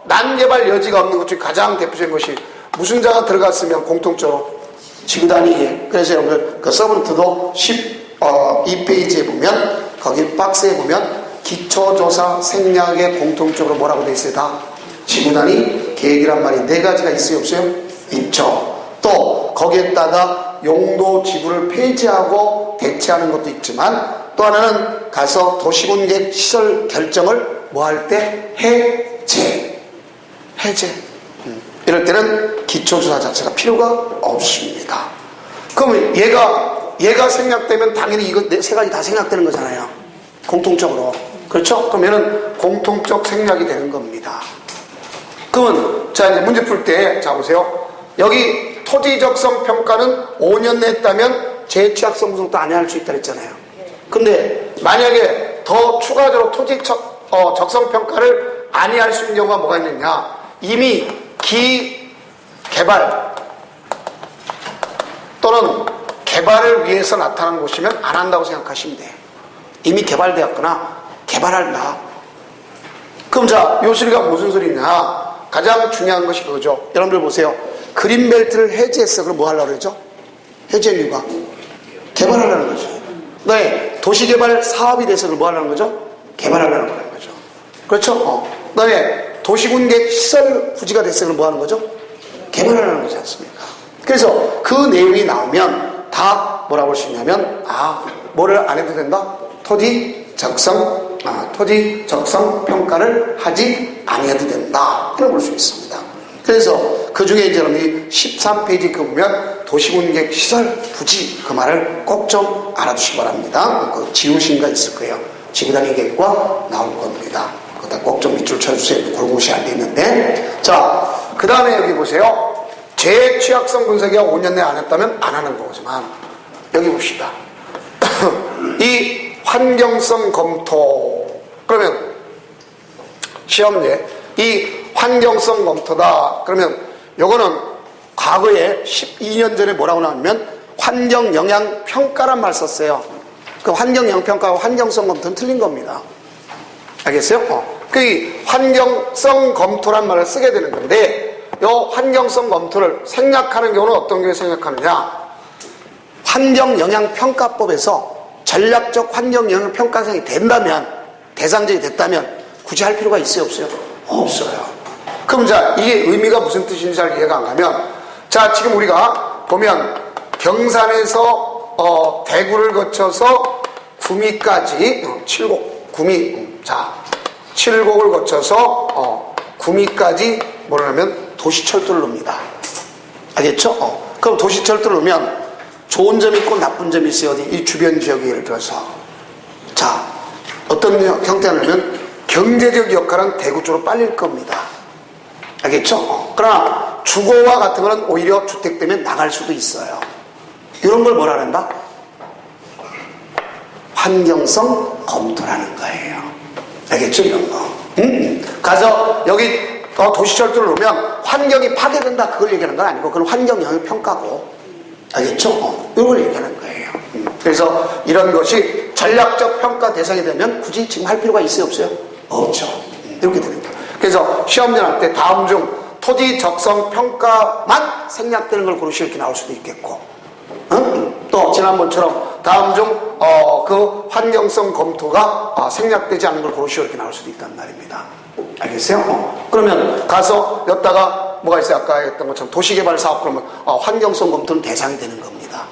난개발 여지가 없는 것 중에 가장 대표적인 것이 무슨 자가 들어갔으면 공통적으로 지구단위에. 그래서 여러분들 그 서브노트도 12페이지에 보면 거기 박스에 보면 기초조사 생략에 공통적으로 뭐라고 돼 있어요? 다 지구단위 계획이란 말이 네 가지가 있어요 없어요? 있죠. 또 거기에다가 용도 지구를 폐지하고 대체하는 것도 있지만 또 하나는 가서 도시군계획 시설 결정을 뭐 할 때 해제. 이럴 때는 기초조사 자체가 필요가 없습니다. 그러면 얘가 생략되면 당연히 이거 세 가지 다 생략되는 거잖아요. 공통적으로. 그렇죠? 그러면은 공통적 생략이 되는 겁니다. 그러면 자 이제 문제 풀 때 자 보세요. 여기 토지 적성 평가는 5년 내에 했다면 제 취약성 분석도 안 할 수 있다 그랬잖아요. 근데 만약에 더 추가적으로 토지 적성평가를 아니할 수 있는 경우가 뭐가 있느냐. 이미 기개발 또는 개발을 위해서 나타난 곳이면 안 한다고 생각하시면 돼요. 이미 개발되었거나 개발한다. 그럼 자, 요 소리가 무슨 소리냐. 가장 중요한 것이 그거죠. 여러분들 보세요. 그린벨트를 해제했어. 그럼 뭐 하려고 그러죠? 해제 이유가 개발하려는 거죠. 네, 도시개발 사업이 돼서 그럼 뭐 하려는 거죠? 개발하려는 거죠. 그렇죠? 그다음에 도시군객 시설 부지가 됐어. 그럼 뭐 하는 거죠? 개발하려는 거지 않습니까? 그래서 그 내용이 나오면 다 뭐라고 할 수 있냐면, 뭐를 안 해도 된다? 토지 적성 평가를 하지 아니해도 된다. 그걸 볼 수 있습니다. 그래서 그 중에 이제 여러분이 13페이지 그 보면 도시군객 시설 부지 그 말을 꼭 좀 알아두시기 바랍니다. 그 지우신가 있을 거예요. 지구단위 계획과 나올 겁니다. 그거 꼭 좀 밑줄 쳐주세요. 그런 곳이 안 돼 있는데. 자, 그 다음에 여기 보세요. 재취약성 분석이 5년 내에 안 했다면 안 하는 거지만, 여기 봅시다. 이 환경성 검토. 그러면 시험제 이 환경성 검토다. 그러면 요거는 과거에 12년 전에 뭐라고 나오냐면 환경영향평가란 말 썼어요. 그 환경영향평가와 환경성 검토는 틀린 겁니다. 알겠어요? 그 환경성 검토란 말을 쓰게 되는 건데, 요 환경성 검토를 생략하는 경우는 어떤 경우에 생략하느냐. 환경영향평가법에서 전략적 환경영향평가상이 된다면, 대상적이 됐다면 굳이 할 필요가 있어요, 없어요? 없어요. 그럼 자, 이게 의미가 무슨 뜻인지 잘 이해가 안 가면, 자, 지금 우리가 보면 경산에서 대구를 거쳐서 구미까지 칠곡을 거쳐서 구미까지 뭐라면 도시철도를 놓습니다. 알겠죠? 그럼 도시철도를 놓으면 좋은 점이 있고 나쁜 점이 있어요. 어디 이 주변 지역에 예를 들어서. 자, 어떤 형태냐면 경제적 역할은 대구 쪽으로 빨릴 겁니다. 알겠죠? 그러나 주거와 같은 거는 오히려 주택 때문에 나갈 수도 있어요. 이런 걸 뭐라 한다? 환경성 검토라는 거예요. 알겠죠? 이런 거. 가서 여기 도시철도를 놓으면 환경이 파괴된다. 그걸 얘기하는 건 아니고, 그건 환경영향평가고. 알겠죠? 이걸 얘기하는 거예요. 그래서 이런 것이 전략적 평가 대상이 되면 굳이 지금 할 필요가 있어요, 없어요? 없죠. 이렇게 되는 거예요. 그래서 시험장 할 때 다음 중 토지 적성 평가만 생략되는 걸 고르시 이렇게 나올 수도 있겠고, 또 지난번처럼 다음 중 그 환경성 검토가 생략되지 않는 걸 고르시 이렇게 나올 수도 있단 말입니다. 알겠어요? 그러면 가서 여기다가 뭐가 있어요? 아까 했던 것처럼 도시개발 사업 그러면 환경성 검토는 대상이 되는 겁니다.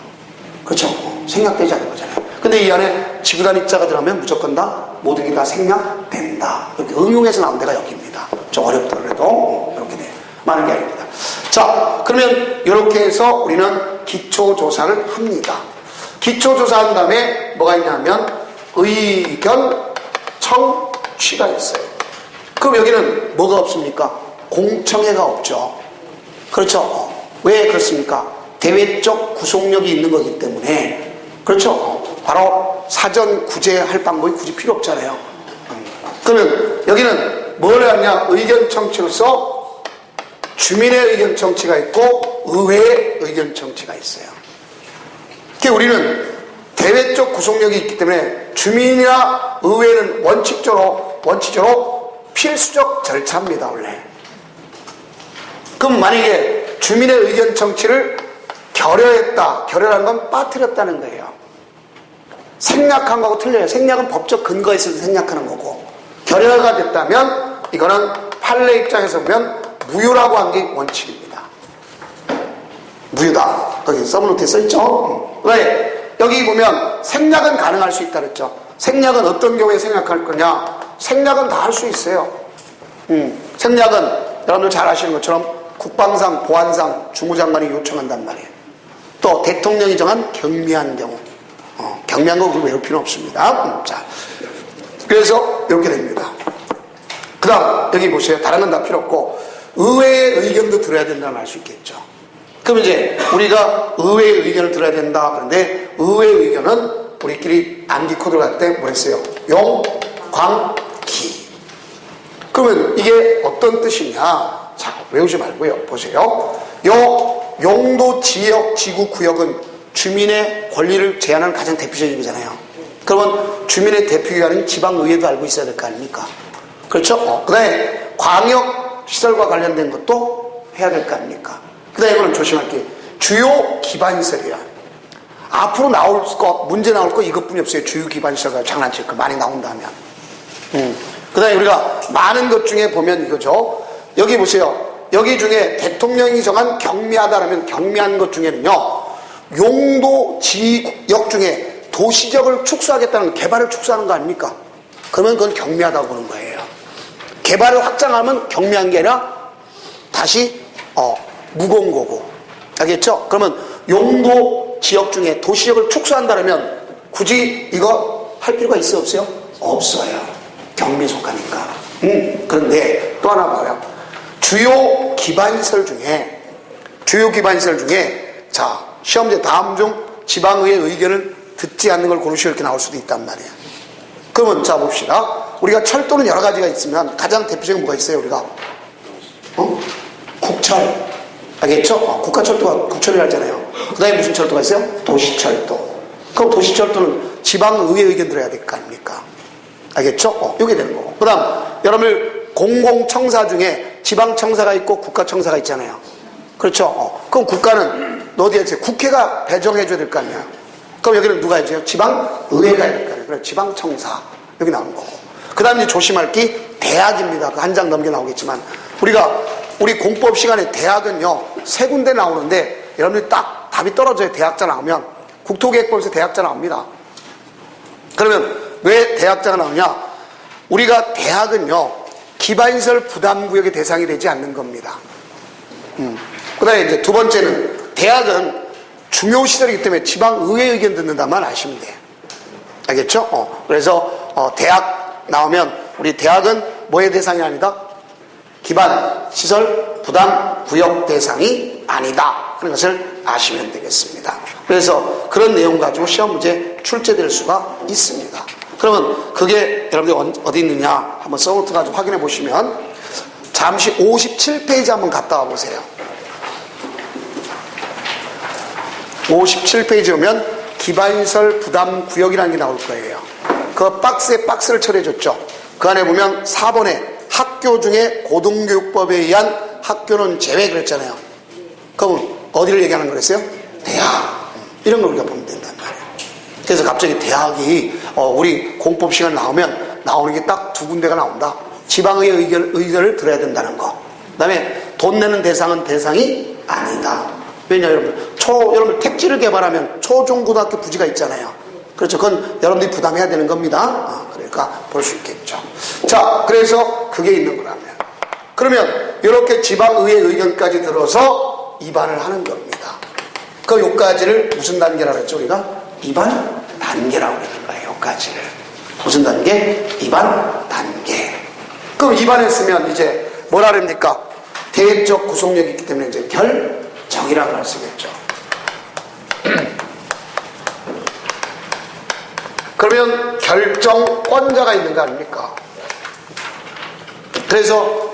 그렇죠? 생략되지 않는 거잖아요. 근데 이 안에 지구단위자가 들어가면 무조건 다 모든 게 다 생략된다. 이렇게 응용해서 나온 데가 여기입니다. 좀 어렵더라도 이렇게 돼요. 많은 게 아닙니다. 자, 그러면 이렇게 해서 우리는 기초조사를 합니다. 기초조사한 다음에 뭐가 있냐면 의견 청취가 있어요. 그럼 여기는 뭐가 없습니까? 공청회가 없죠. 그렇죠? 왜 그렇습니까? 대외적 구속력이 있는 거기 때문에. 그렇죠? 바로 사전 구제할 방법이 굳이 필요 없잖아요. 그러면 여기는 뭘 하냐? 의견 청취로서 주민의 의견 청취가 있고 의회의 의견 청취가 있어요. 그러니까 우리는 대외적 구속력이 있기 때문에 주민이나 의회는 원칙적으로 필수적 절차입니다, 원래. 그럼 만약에 주민의 의견 청취를 결여했다. 결여라는 건 빠뜨렸다는 거예요. 생략한 거하고 틀려요. 생략은 법적 근거가 있어서 생략하는 거고, 결여가 됐다면 이거는 판례 입장에서 보면 무효라고 한 게 원칙입니다. 무효다. 거기 서브노트에 써있죠? 왜? 여기 보면 생략은 가능할 수 있다 그랬죠. 생략은 어떤 경우에 생략할 거냐? 생략은 다 할 수 있어요. 생략은 여러분들 잘 아시는 것처럼 국방상, 보안상 주무장관이 요청한단 말이에요. 또 대통령이 정한 경미한 경우. 경미한 거 외울 필요는 없습니다. 자, 그래서 이렇게 됩니다. 그 다음 여기 보세요. 다른 건 다 필요 없고 의회의 의견도 들어야 된다는 알 수 있겠죠. 그럼 이제 우리가 의회의 의견을 들어야 된다. 그런데 의회의 의견은 우리끼리 암기 코드를 할 때 뭐 했어요? 용광기. 그러면 이게 어떤 뜻이냐? 자, 외우지 말고요. 보세요. 용도 지역 지구 구역은 주민의 권리를 제한하는 가장 대표적인 거잖아요. 그러면 주민의 대표기관은 지방의회도 알고 있어야 될 거 아닙니까? 그렇죠? 그 다음에 광역시설과 관련된 것도 해야 될 거 아닙니까? 그 다음에 이거는 조심할 게 주요 기반시설이야. 앞으로 나올 거, 문제 나올 거 이것뿐이 없어요. 주요 기반시설과 장난칠 거 많이 나온다면. 그 다음에 우리가 많은 것 중에 보면 이거죠. 여기 보세요. 여기 중에 대통령이 정한 경미하다라면 경미한 것 중에는요, 용도 지역 중에 도시적을 축소하겠다는 개발을 축소하는 거 아닙니까? 그러면 그건 경미하다고 보는 거예요. 개발을 확장하면 경미한 게 아니라 다시 무거운 거고. 알겠죠? 그러면 용도 지역 중에 도시적을 축소한다면 굳이 이거 할 필요가 있어요? 없어요? 없어요. 경미에 속하니까. 그런데 또 하나 봐요. 주요 기반시설 중에 자, 시험제 다음 중 지방의회 의견을 듣지 않는 걸 고르시오 이렇게 나올 수도 있단 말이에요. 그러면 자 봅시다. 우리가 철도는 여러 가지가 있으면 가장 대표적인 뭐가 있어요? 우리가 국철. 알겠죠? 국가철도가 국철이라 하잖아요. 그 다음에 무슨 철도가 있어요? 도시철도. 그럼 도시철도는 지방의회 의견 들어야 될 거 아닙니까? 알겠죠? 이게 되는 거고. 그 다음 여러분들 공공청사 중에 지방청사가 있고 국가청사가 있잖아요. 그렇죠? 그럼 국가는 어디에 있어요? 국회가 배정해줘야 될 거 아니야. 그럼 여기는 누가 해줘요? 지방의회가 해야 될 거 아니에요. 그래, 지방청사. 여기 나오는 거고. 그 다음 이제 조심할 게 대학입니다. 한 장 넘게 나오겠지만. 우리 공법 시간에 대학은요, 세 군데 나오는데, 여러분들이 딱 답이 떨어져요. 대학자 나오면. 국토계획법에서 대학자 나옵니다. 그러면 왜 대학자가 나오냐? 우리가 대학은요, 기반시설 부담구역의 대상이 되지 않는 겁니다. 그 다음에 이제 두 번째는 대학은 중요시설이기 때문에 지방의회 의견 듣는다만 아시면 돼요. 알겠죠? 그래서 대학 나오면 우리 대학은 뭐의 대상이 아니다? 기반시설 부담구역 대상이 아니다 하는 것을 아시면 되겠습니다. 그래서 그런 내용 가지고 시험 문제 출제될 수가 있습니다. 그러면 그게 여러분들 어디 있느냐 한번 써놓아가지고 확인해 보시면 잠시 57페이지 한번 갔다 와 보세요. 57페이지 오면 기반시설 부담구역이라는 게 나올 거예요. 그 박스에 박스를 처리해줬죠. 그 안에 보면 4번에 학교 중에 고등교육법에 의한 학교는 제외 그랬잖아요. 그럼 어디를 얘기하는 거랬어요? 대학. 이런 걸 우리가 보면 된단 말이에요. 그래서 갑자기 대학이 우리 공법 시간 나오면 나오는 게 딱 두 군데가 나온다. 지방의회 의견을 들어야 된다는 거. 그 다음에 돈 내는 대상은 대상이 아니다. 왜냐 여러분 택지를 개발하면 초중고등학교 부지가 있잖아요. 그렇죠. 그건 여러분들이 부담해야 되는 겁니다. 그러니까 볼 수 있겠죠. 자, 그래서 그게 있는 거라면 그러면 이렇게 지방의회 의견까지 들어서 입안을 하는 겁니다. 그 요까지를 무슨 단계라고 했죠? 우리가 입안 단계라고 그러는 거예요. 요까지를 무슨 단계? 입안 단계. 그럼 입안했으면 이제 뭐라 그럽니까? 대외적 구속력이 있기 때문에 이제 결정이라고 할 수 있겠죠. 그러면 결정권자가 있는 거 아닙니까? 그래서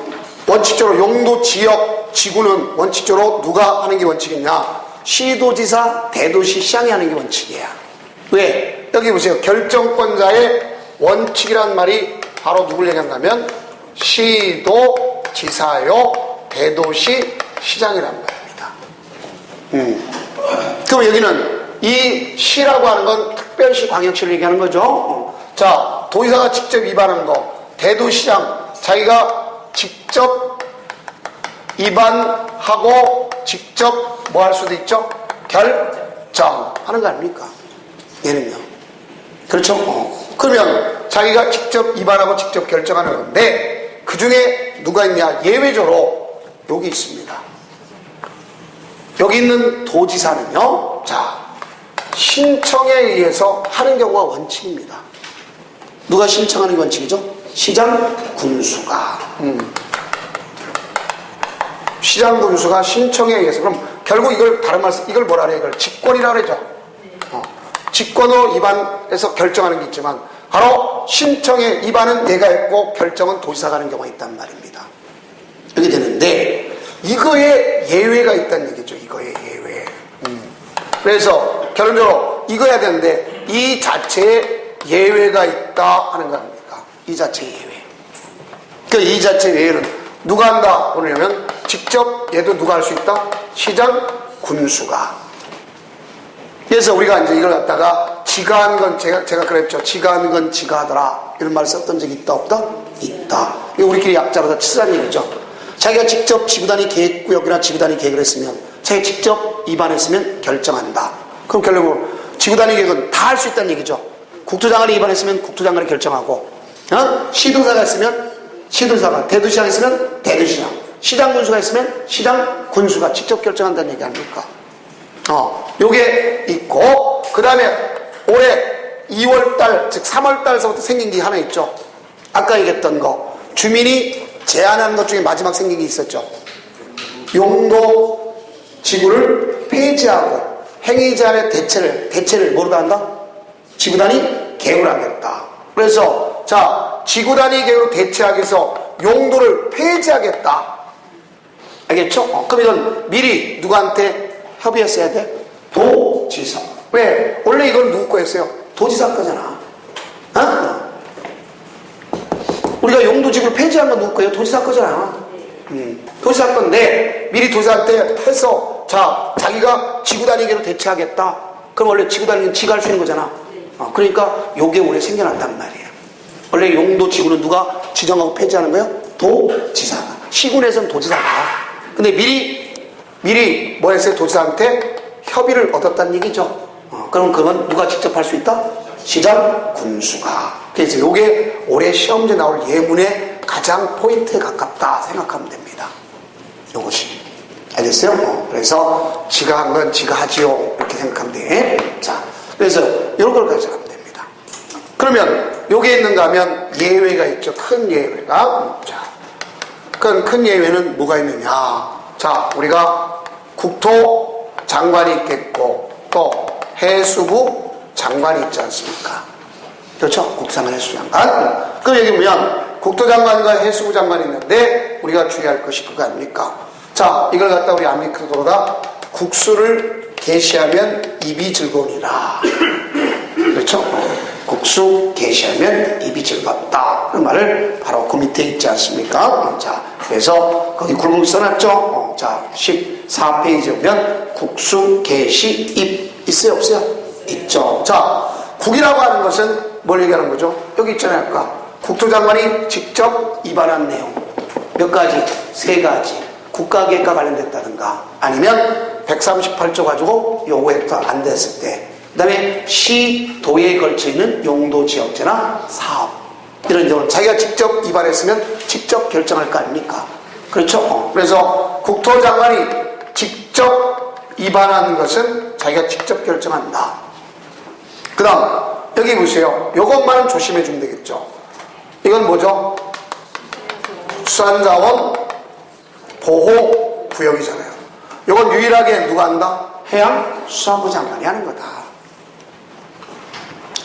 원칙적으로 용도 지역 지구는 원칙적으로 누가 하는 게 원칙이냐? 시도지사 대도시 시장이 하는 게 원칙이야. 왜? 여기 보세요. 결정권자의 원칙이란 말이 바로 누굴 얘기한다면 시도 지사요 대도시 시장이란 말입니다. 그럼 여기는 이 시라고 하는 건 특별시 광역시를 얘기하는 거죠. 자, 도지사가 직접 입안하는 거, 대도시장 자기가 직접 입안하고 직접 뭐 할 수도 있죠? 결정하는 거 아닙니까? 얘는요. 그렇죠? 그러면 자기가 직접 입안하고 직접 결정하는 건데 그 중에 누가 있냐? 예외적으로 여기 있습니다. 여기 있는 도지사는요, 자, 신청에 의해서 하는 경우가 원칙입니다. 누가 신청하는 게 원칙이죠? 시장 군수가. 시장 군수가 신청에 의해서. 그럼 결국 이걸 다른 말씀, 이걸 뭐라 그래요? 이걸 직권이라 그러죠. 직권으로 입안해서 결정하는 게 있지만 바로 신청에 입안은 얘가 했고 결정은 도지사가 하는 경우가 있단 말입니다. 이렇게 되는데 이거에 예외가 있다는 얘기죠. 이거에 예외. 그래서 결론적으로 이거 해야 되는데 이 자체에 예외가 있다 하는 거 아닙니까? 이 자체 예외. 그 이 자체 예외는 누가 한다? 그러냐면 직접 얘도 누가 할 수 있다? 시장 군수가. 그래서 우리가 이제 이걸 갖다가 지가 한 건 제가 그랬죠. 지가 한 건 지가 하더라. 이런 말을 썼던 적이 있다 없다? 있다. 이거 우리끼리 약자로 다 치사한 얘기죠. 자기가 직접 지구단위 계획구역이나 지구단위 계획을 했으면 자기가 직접 입안했으면 결정한다. 그럼 결국은 지구단위 계획은 다 할 수 있다는 얘기죠. 국토장관이 입안했으면 국토장관이 결정하고 시도사가 했으면 시도사가, 대도시장이 있으면 대도시장, 시장군수가 있으면 시장군수가 직접 결정한다는 얘기 아닙니까? 요게 있고, 그 다음에 올해 2월달, 즉 3월달서부터 생긴 게 하나 있죠. 아까 얘기했던 거. 주민이 제안한 것 중에 마지막 생긴 게 있었죠. 용도 지구를 폐지하고 행위 제한의 대체를 뭐로 한다? 지구단위 계획을 하겠다. 그래서, 자, 지구단위 계획으로 대체하기 위해서 용도를 폐지하겠다. 알겠죠? 그럼 이건 미리 누구한테 협의했어야 돼? 도지사. 왜? 원래 이건 누구 거였어요? 도지사 거잖아. 우리가 용도지구를 폐지한 건 누구 거예요? 도지사 거잖아. 도지사 건데 미리 도지사한테 해서 자, 자기가 지구단위계로 대체하겠다. 그럼 원래 지구단위는 지가 할 수 있는 거잖아. 그러니까 요게 올해 생겨났단 말이에요. 원래 용도지구는 누가 지정하고 폐지하는 거예요? 도지사가. 시군에서는 도지사가. 근데 미리 뭐 했어요? 도지사한테 협의를 얻었다는 얘기죠. 그럼 그건 누가 직접 할 수 있다? 시장 군수가. 그래서 요게 올해 시험지에 나올 예문의 가장 포인트에 가깝다 생각하면 됩니다. 요것이. 알겠어요? 그래서 지가 한 건 지가 하지요. 이렇게 생각하면 돼. 자, 그래서 이런 걸 가져가면 됩니다. 그러면 요게 있는가 하면 예외가 있죠. 큰 예외가. 자, 큰 예외는 뭐가 있느냐. 자, 우리가 국토 장관이 있겠고 또 해수부 장관이 있지 않습니까? 그렇죠? 국토장관, 해수장관. 그럼 여기 보면 국토장관과 해수부 장관이 있는데 우리가 주의할 것이 그거 아닙니까? 자, 이걸 갖다 우리 아미크로다 국수를 계시하면 입이 즐거우니라. 그렇죠? 국수 계시하면 입이 즐겁다. 그 말을 바로 그 밑에 있지 않습니까? 자, 그래서 거기 굵은 써놨죠? 자, 14페이지 보면 국수 계시 입 있어요? 없어요? 있죠. 자, 국이라고 하는 것은 뭘 얘기하는 거죠? 여기 있잖아요. 아까 국토장관이 직접 입안한 내용 몇 가지? 3가지. 국가계획과 관련됐다든가 아니면 138조 가지고 요구가 안 됐을 때, 그 다음에 시, 도에 걸쳐 있는 용도지역제나 사업, 이런 경우는 자기가 직접 입안했으면 직접 결정할 거 아닙니까? 그렇죠? 그래서 국토장관이 직접 입안하는 것은 자기가 직접 결정한다. 그 다음 여기 보세요. 요것만은 조심해 주면 되겠죠. 이건 뭐죠? 수산자원 보호구역이잖아요. 요건 유일하게 누가 한다? 해양수산부 장관이 하는 거다.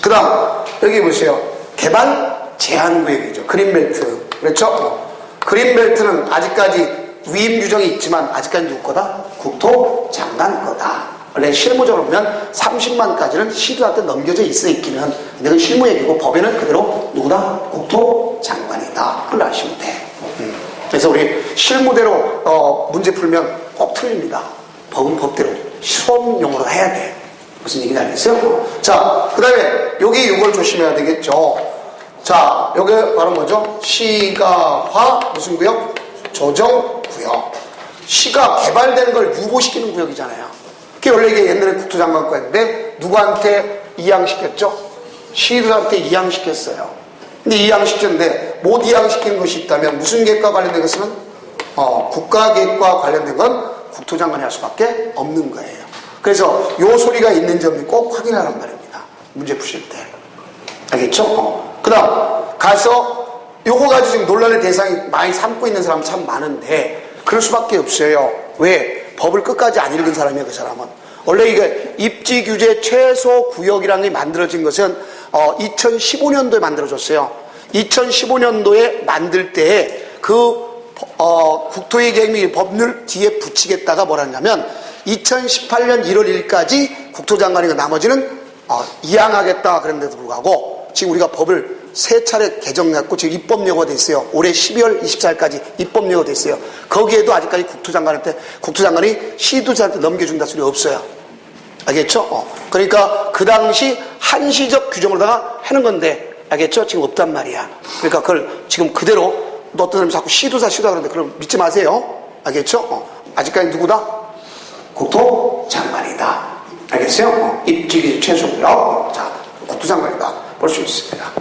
그 다음 여기 보세요. 개발 제한구역이죠. 그린벨트. 그렇죠? 그린벨트는 아직까지 위임 규정이 있지만 아직까지 누구 거다? 국토장관 거다. 원래 실무적으로 보면 30만까지는 시도한테 넘겨져 있어 있기는, 근데 그건 실무 얘기고 법에는 그대로 누구다? 국토장관이다. 그걸 아시면 돼. 그래서 우리 실무대로 문제 풀면 꼭 틀립니다. 법은 법대로 수업용으로 해야 돼. 무슨 얘기인지 알겠어요? 자, 그 다음에 여기 이걸 조심해야 되겠죠. 자, 여기 바로 뭐죠? 시가화 무슨 구역? 조정구역. 시가 개발되는 걸 유보시키는 구역이잖아요. 그게 원래 이게 옛날에 국토장관 거였는데 누구한테 이양시켰죠? 시도한테 이양시켰어요. 근데 이양시켰는데 못 이양시키는 것이 있다면 무슨 계획과 관련된 것은 국가계획과 관련된 건 국토장관이 할 수밖에 없는 거예요. 그래서 요 소리가 있는 점이 꼭 확인하란 말입니다. 문제 푸실 때. 알겠죠? 그 다음 가서 요거 가지고 지금 논란의 대상이 많이 삼고 있는 사람 참 많은데 그럴 수밖에 없어요. 왜? 법을 끝까지 안 읽은 사람이야. 그 사람은 원래 이게 입지 규제 최소 구역이라는 게 만들어진 것은 2015년도에 만들어졌어요. 2015년도에 만들 때에 국토의 계획 및 법률 뒤에 붙이겠다가 뭐라냐면 2018년 1월 1일까지 국토장관이고 나머지는 이양하겠다 그런데도 불구하고 지금 우리가 법을 3차례 개정했고 지금 입법령어가 돼 있어요. 올해 12월 24일까지 입법령어가 돼 있어요. 거기에도 아직까지 국토장관이 시도지사한테 넘겨준다 소리 없어요. 알겠죠? 그러니까 그 당시 한시적 규정으로다가 하는 건데 알겠죠? 지금 없단 말이야. 그러니까 그걸 지금 그대로 어떤 사람이 자꾸 시도사 그러는데 그럼 믿지 마세요. 알겠죠? 아직까지 누구다? 국토장관이다. 알겠어요? 입지기 최소고요. 자, 국토장관이다. 볼 수 있습니다.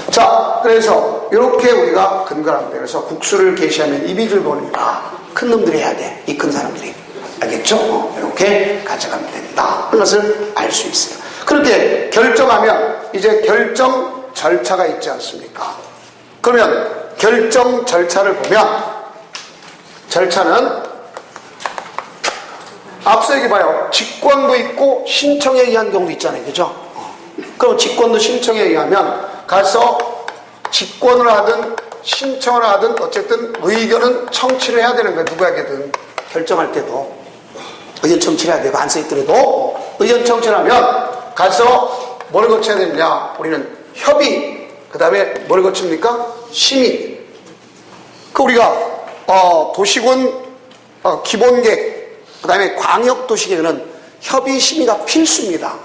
자, 그래서 이렇게 우리가 근거를 합니다. 그래서 국수를 계시하면 이익을 보느니라. 큰 놈들이 해야 돼. 이 큰 사람들이. 알겠죠? 이렇게 가져가면 된다. 그것을 알 수 있어요. 그렇게 결정하면 이제 결정 절차가 있지 않습니까? 그러면 결정 절차를 보면 절차는 앞서 얘기해봐요. 직권도 있고 신청에 의한 경우도 있잖아요. 그죠? 그럼 직권도 신청에 의하면 가서 직권을 하든 신청을 하든 어쨌든 의견은 청취를 해야 되는 거예요. 누구에게든 결정할 때도 의견 청취를 해야 되고 안 써있더라도 의견 청취를 하면 가서 뭘 거쳐야 되느냐. 우리는 협의, 그 다음에 뭘 거칩니까? 심의. 우리가 도시군 기본계획, 그 다음에 광역도시계획은 협의 심의가 필수입니다.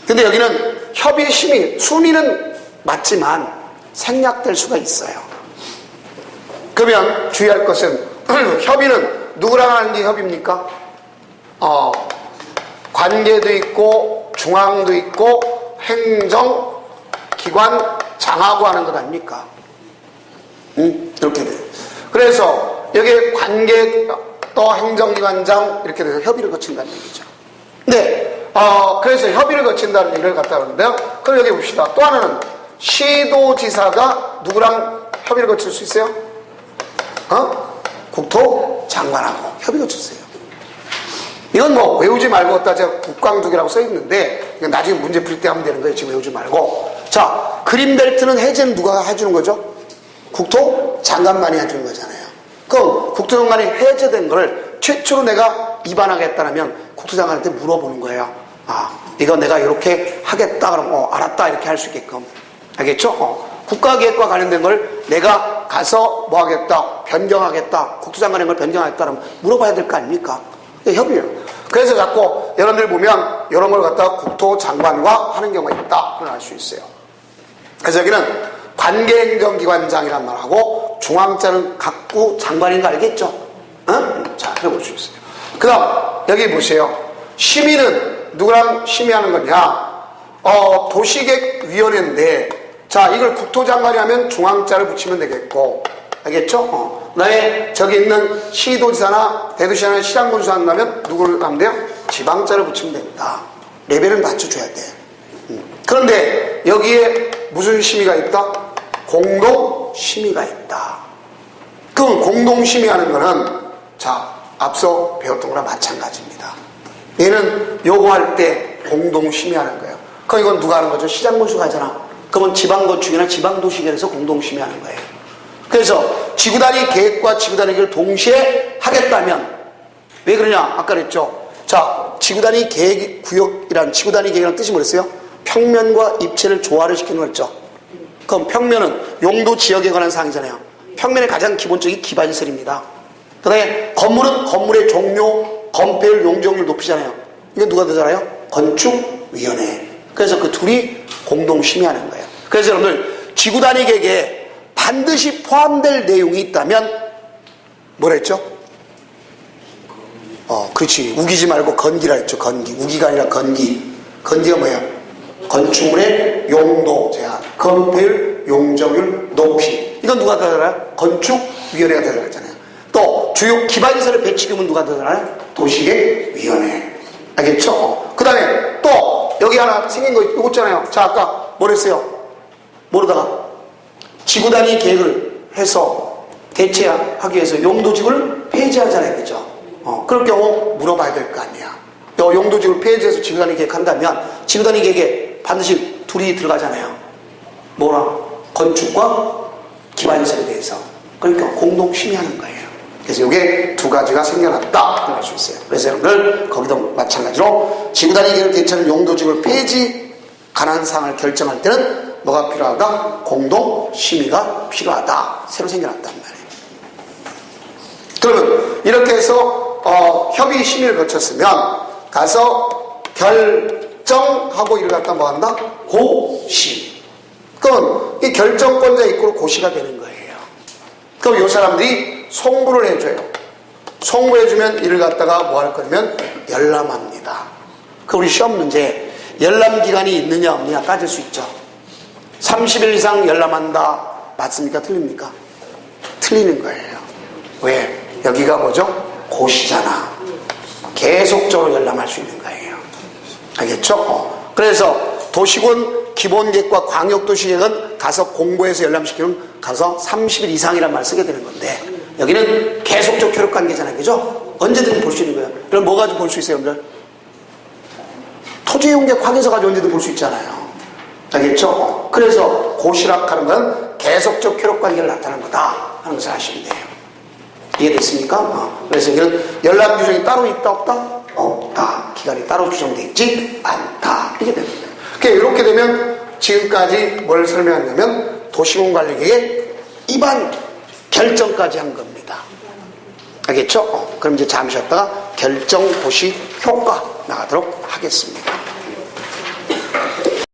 근데 여기는 협의 심의 순위는 맞지만 생략될 수가 있어요. 그러면 주의할 것은 협의는 누구랑 하는 게 협의입니까? 관계도 있고 중앙도 있고 행정기관 장하고 하는 것 아닙니까? 이렇게 돼요. 그래서 여기에 관계 또 행정기관장 이렇게 돼서 협의를 거친다는 얘기죠. 네, 그래서 협의를 거친다는 얘기를 갖다 하는데요. 그럼 여기 봅시다. 또 하나는 시도지사가 누구랑 협의를 거칠 수 있어요? 국토장관하고 협의 거쳤어요. 이건 뭐 외우지 말고 갖다 제가 국광두기라고 써있는데 이건 나중에 문제 풀 때 하면 되는 거예요. 지금 외우지 말고. 자, 그린벨트는 해제는 누가 해주는 거죠? 국토장관만이 해주는 거잖아요. 그럼 국토장관이 해제된 걸 최초로 내가 위반하겠다면 국토장관한테 물어보는 거예요. 이거 내가 이렇게 하겠다 그러면 알았다 이렇게 할 수 있게끔. 알겠죠? 국가계획과 관련된 걸 내가 가서 뭐 하겠다 변경하겠다 국토장관의 걸 변경하겠다 그러면 물어봐야 될 거 아닙니까? 협의예요. 그래서 자꾸 여러분들 보면 이런 걸 갖다가 국토장관과 하는 경우가 있다. 그걸 알 수 있어요. 그래서 여기는 관계행정기관장이란 말하고 중앙자는 각구 장관인 거 알겠죠? 자, 해볼 수 있어요. 그 다음 여기 보세요. 심의는 누구랑 심의하는 거냐? 도시계획위원회인데 자, 이걸 국토장관이 하면 중앙자를 붙이면 되겠고 알겠죠? 그다음에 저기 있는 시도지사나 대도시나 시장군수 한다면 누구를 하면 돼요? 지방자를 붙이면 됩니다. 레벨을 맞춰줘야 돼. 그런데 여기에 무슨 심의가 있다? 공동심의가 있다. 그럼 공동심의하는 거는 자, 앞서 배웠던 거랑 마찬가지입니다. 얘는 요구할 때 공동심의하는 거예요. 그럼 이건 누가 하는 거죠? 시장군수가 하잖아. 그러면 지방건축이나 지방도시계획에서 공동심의하는 거예요. 그래서 지구단위 계획과 지구단위 계획을 동시에 하겠다면 왜 그러냐? 아까 그랬죠. 자, 지구단위 계획 구역이란 지구단위 계획이란 뜻이 뭐였어요? 평면과 입체를 조화를 시키는 거였죠. 그럼 평면은 용도 지역에 관한 사항이잖아요. 평면의 가장 기본적인 기반시설입니다. 그 다음에 건물은 건물의 종료, 건폐율, 용적률 높이잖아요. 이건 누가 되잖아요? 건축위원회. 그래서 그 둘이 공동심의하는 거예요. 그래서 여러분들 지구단위 계획에 반드시 포함될 내용이 있다면 뭐라 했죠? 그렇지. 우기지 말고 건기라 했죠. 건기. 우기가 아니라 건기. 건기가 뭐예요? 건축물의 용도 제한, 건폐율, 용적률, 높이. 이건 누가 되잖아요? 건축위원회가 되잖아요. 또 주요 기반시설의 배치규모는 누가 되잖아요? 도시계획위원회. 알겠죠? 그 다음에 또 여기 하나 생긴 거 이거 있잖아요. 자, 아까 뭐랬어요? 모르다가 지구단위 계획을 해서 대체하기 위해서 용도지구를 폐지하잖아요. 그죠? 그럴 경우 물어봐야 될 거 아니야. 용도지구를 폐지해서 지구단위 계획한다면 지구단위 계획에 반드시 둘이 들어가잖아요. 뭐라? 건축과 기반시설에 대해서. 그러니까 공동 심의하는 거예요. 그래서 이게 두 가지가 생겨났다 할 수 있어요. 그래서 여러분들 거기도 마찬가지로 지구단위 계획을 대체하는 용도지구를 폐지 관한 사항을 결정할 때는 뭐가 필요하다? 공동 심의가 필요하다. 새로 생겨났단 말이에요. 그러면 이렇게 해서 협의 심의를 거쳤으면 가서 결정하고 이를 갖다 뭐 한다? 고시. 그럼 이 결정권자 이끌어 고시가 되는 거예요. 그럼 이 사람들이 송부를 해줘요. 송부해주면 이를 갖다가 뭐 할 거냐면 열람합니다. 그 우리 시험 문제 열람 기간이 있느냐 없느냐 따질 수 있죠. 30일 이상 열람한다. 맞습니까? 틀립니까? 틀리는 거예요. 왜? 여기가 뭐죠? 고시잖아. 계속적으로 열람할 수 있는 거예요. 알겠죠? 그래서 도시군 기본계획과 광역도시계획은 가서 공부해서 열람시키면 가서 30일 이상이란 말을 쓰게 되는 건데 여기는 계속적 효력관계잖아요. 그죠? 언제든지 볼 수 있는 거예요. 그럼 뭐 가지고 볼 수 있어요, 여러분들? 토지이용계획 확인서 가지고 언제든 볼 수 있잖아요. 알겠죠? 그래서 고시락하는 건 계속적 효력관계를 나타내는 거다 하는 것을 아시면 돼요. 이해됐습니까? 그래서 여기는 열람 규정이 따로 있다 없다? 없다. 기간이 따로 규정되어 있지 않다. 이게 됩니다. 이렇게 되면 지금까지 뭘 설명했냐면 도시공관리계획 입안 결정까지 한 겁니다. 알겠죠? 그럼 이제 잠시 쉬었다가 결정 고시 효과 나가도록 하겠습니다.